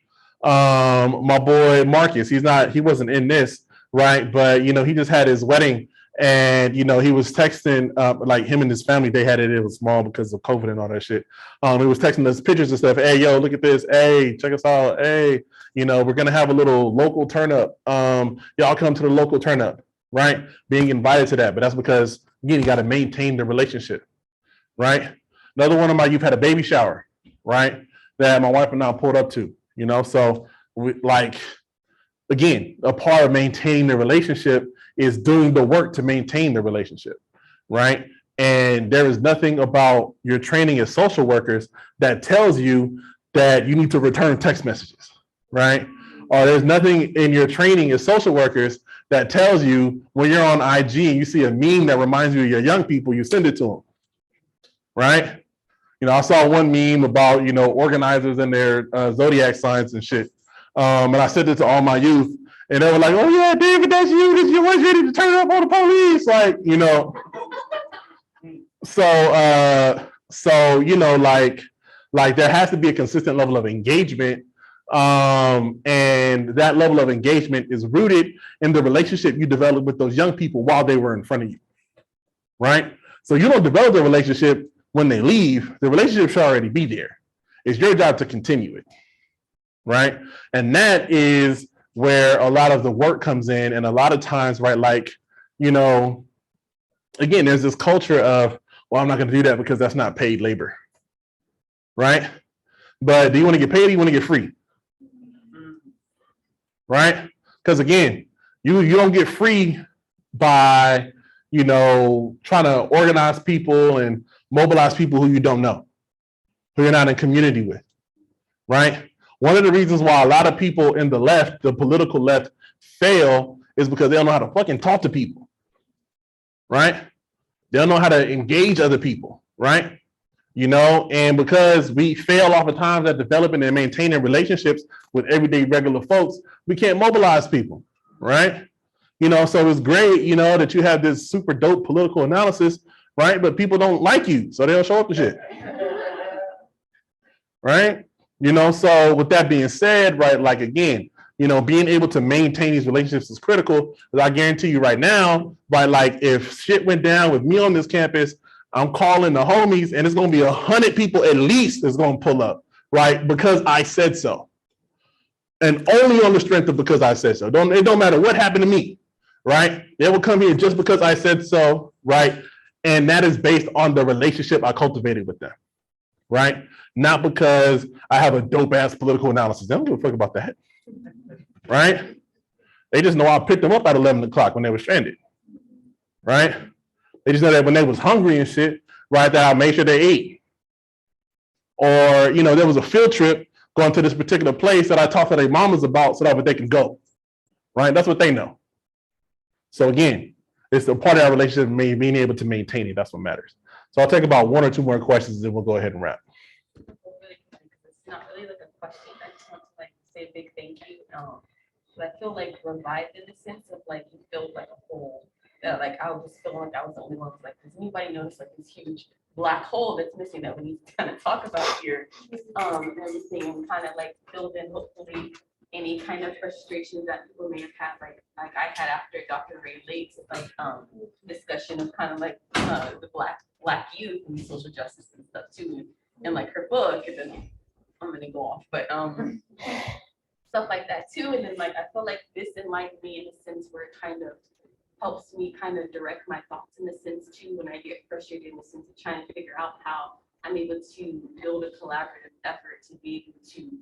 My boy Marcus, he wasn't in this, right? But he just had his wedding, and he was texting like him and his family. They had it was small because of COVID and all that shit. He was texting us pictures and stuff. Hey, yo, look at this. Hey, check us out. Hey, we're gonna have a little local turn up. Y'all come to the local turn up, right? Being invited to that, but that's because again, you got to maintain the relationship, right? Another one of my you've had a baby shower, right? That my wife and I pulled up to. So again, a part of maintaining the relationship is doing the work to maintain the relationship, right? And there is nothing about your training as social workers that tells you that you need to return text messages, right? Or there's nothing in your training as social workers that tells you when you're on IG and you see a meme that reminds you of your young people, you send it to them, right? I saw one meme about, organizers and their zodiac signs and shit. And I sent it to all my youth and they were like, oh yeah, David, that's you. This you was ready to turn up on the police. Like, like there has to be a consistent level of engagement. And that level of engagement is rooted in the relationship you develop with those young people while they were in front of you, right? So you don't develop the relationship when they leave. The relationship should already be there. It's your job to continue it, right? And that is where a lot of the work comes in. And a lot of times, right, like, again, there's this culture of, well, I'm not going to do that because that's not paid labor, right? But do you want to get paid or do you want to get free? Right? Because again, you don't get free by, trying to organize people and mobilize people who you don't know, who you're not in community with, right? One of the reasons why a lot of people in the left, the political left, fail is because they don't know how to fucking talk to people, right? They don't know how to engage other people, right? And because we fail oftentimes at developing and maintaining relationships with everyday regular folks, we can't mobilize people, right? So it's great, that you have this super dope political analysis, right? But people don't like you, so they don't show up to shit, right? So with that being said, right, like again, being able to maintain these relationships is critical. Because I guarantee you right now, right, like if shit went down with me on this campus, I'm calling the homies, and it's going to be 100 people at least that's going to pull up, right? Because I said so. And only on the strength of because I said so. It don't matter what happened to me, right? They will come here just because I said so, right? And that is based on the relationship I cultivated with them, right? Not because I have a dope ass political analysis. They don't give a fuck about that, right? They just know I picked them up at 11 o'clock when they were stranded, right? They just know that when they was hungry and shit, right, that I made sure they ate. Or, you know, there was a field trip going to this particular place that I talked to their mamas about so that they can go, right? That's what they know. So again, it's a part of our relationship, being able to maintain it. That's what matters. So I'll take about 1 or 2 more questions, and then we'll go ahead and wrap. It's not really like a question. I just want to like say a big thank you. But I feel like revived in the sense of like you filled like a hole. Like I was just feeling like I was the only one. Like, does anybody notice like this huge black hole that's missing that we need to kind of talk about here? And everything, and kind of like filled in hopefully any kind of frustrations that people may have had, like I had after Dr. Ray Lake's like discussion of kind of like the black youth and social justice and stuff too, and like her book, and then I'm gonna go off, but stuff like that too. And then like I feel like this enlightened me in a sense where it kind of helps me kind of direct my thoughts in a sense too when I get frustrated, in the sense of trying to figure out how I'm able to build a collaborative effort to be able to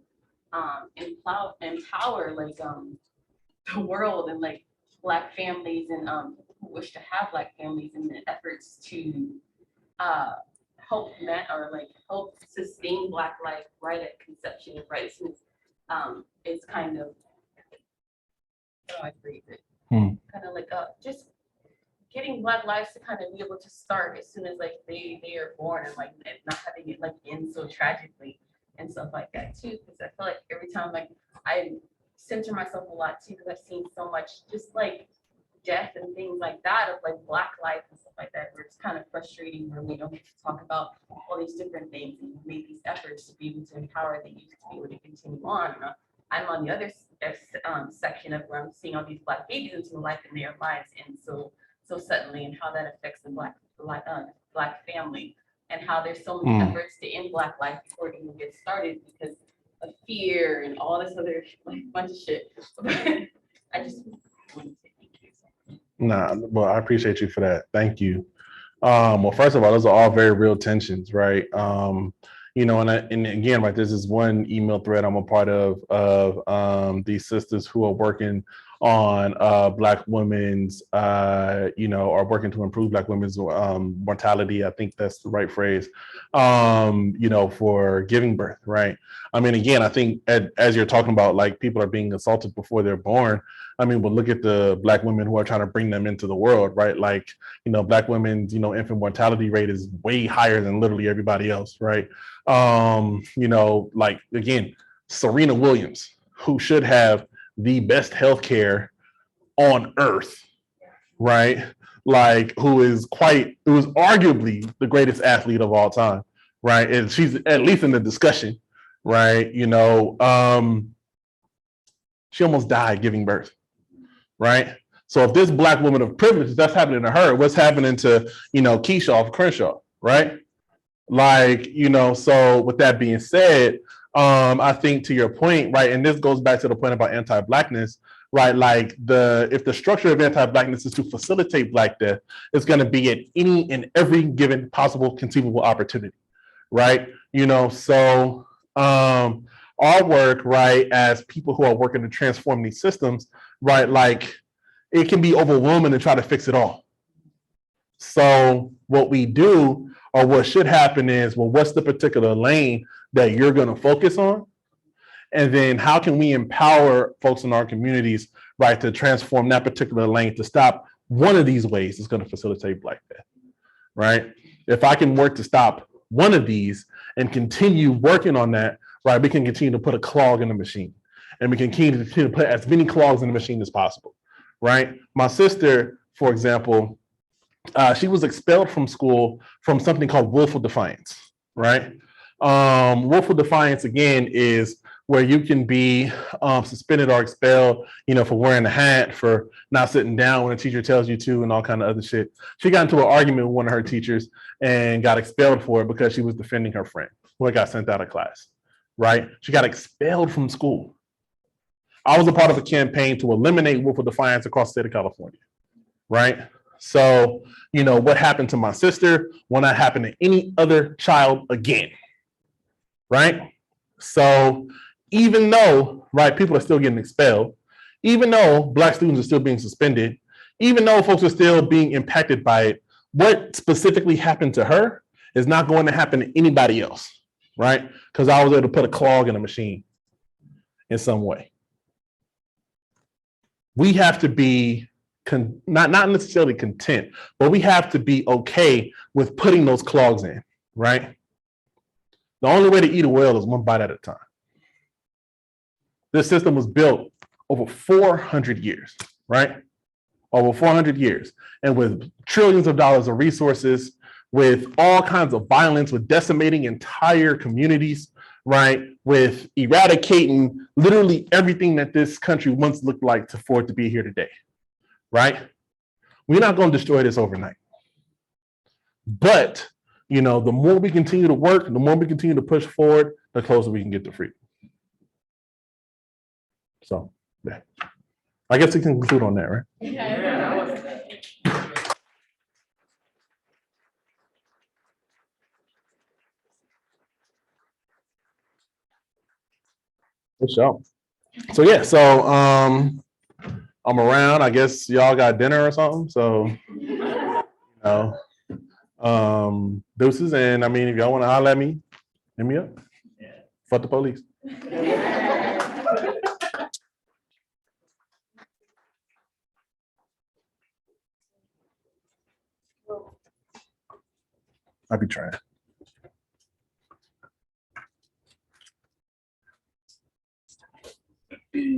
empower like the world and like Black families and who wish to have Black families in the efforts to help sustain Black life right at conception, right? Since it's kind of, how do I phrase it? Kind of like just getting Black lives to kind of be able to start as soon as like they are born, and like and not having it like end so tragically and stuff like that too. Because I feel like every time like I center myself a lot too, because I've seen so much just like death and things like that of like Black life and stuff like that, where it's kind of frustrating where we don't get to talk about all these different things, and we make these efforts to be able to empower the youth to be able to continue on. I'm on the other section of where I'm seeing all these Black babies into life in their lives, and so suddenly, and how that affects the Black family, and how there's so many efforts to end Black life before it even gets started because of fear and all this other like bunch of shit. I just want to say thank you. Nah, well, I appreciate you for that. Thank you. Well, first of all, those are all very real tensions, right? You know, and again, like this is one email thread I'm a part of these sisters who are working on Black women's, you know, are working to improve Black women's mortality. I think that's the right phrase, you know, for giving birth, right? I mean, again, I think as you're talking about, like people are being assaulted before they're born. I mean, we'll look at the Black women who are trying to bring them into the world, right? Like, you know, Black women's, you know, infant mortality rate is way higher than literally everybody else, right? You know, like, again, Serena Williams, who should have the best healthcare on earth, right? Like, who is arguably the greatest athlete of all time, right? And she's at least in the discussion, right? You know, she almost died giving birth, right? So if this Black woman of privilege, that's happening to her, what's happening to, you know, Keisha Crenshaw, right? Like, you know, so with that being said, I think to your point, right, and this goes back to the point about anti-Blackness, right? Like if the structure of anti-Blackness is to facilitate Black death, it's going to be at any and every given possible conceivable opportunity, right? You know, so our work, right, as people who are working to transform these systems, right, like it can be overwhelming to try to fix it all. So what we do, or what should happen is, well, what's the particular lane that you're going to focus on? And then how can we empower folks in our communities, right, to transform that particular lane to stop one of these ways that's going to facilitate Black death, right? If I can work to stop one of these and continue working on that, right, we can continue to put a clog in the machine, and we can continue to put as many clogs in the machine as possible, right? My sister, for example, she was expelled from school from something called willful defiance, right? Willful defiance, again, is where you can be suspended or expelled, for wearing a hat, for not sitting down when a teacher tells you to, and all kind of other shit. She got into an argument with one of her teachers and got expelled for it because she was defending her friend who got sent out of class, right? She got expelled from school. I was a part of a campaign to eliminate willful defiance across the state of California, right? So, what happened to my sister will not happen to any other child again, right? So even though, right, people are still getting expelled, even though Black students are still being suspended, even though folks are still being impacted by it, what specifically happened to her is not going to happen to anybody else, right? Because I was able to put a clog in a machine in some way. We have to be not necessarily content, but we have to be okay with putting those clogs in, right? The only way to eat a whale is one bite at a time. This system was built over 400 years, right? Over 400 years. And with trillions of dollars of resources, with all kinds of violence, with decimating entire communities, right? With eradicating literally everything that this country once looked like for it to be here today, right? We're not going to destroy this overnight. But, the more we continue to work, the more we continue to push forward, the closer we can get to freedom. So, yeah. I guess we can conclude on that, right? For sure. So yeah, I'm around. I guess y'all got dinner or something. So deuces. And I mean, if y'all want to holler at me, hit me up. Fuck the police. I be trying.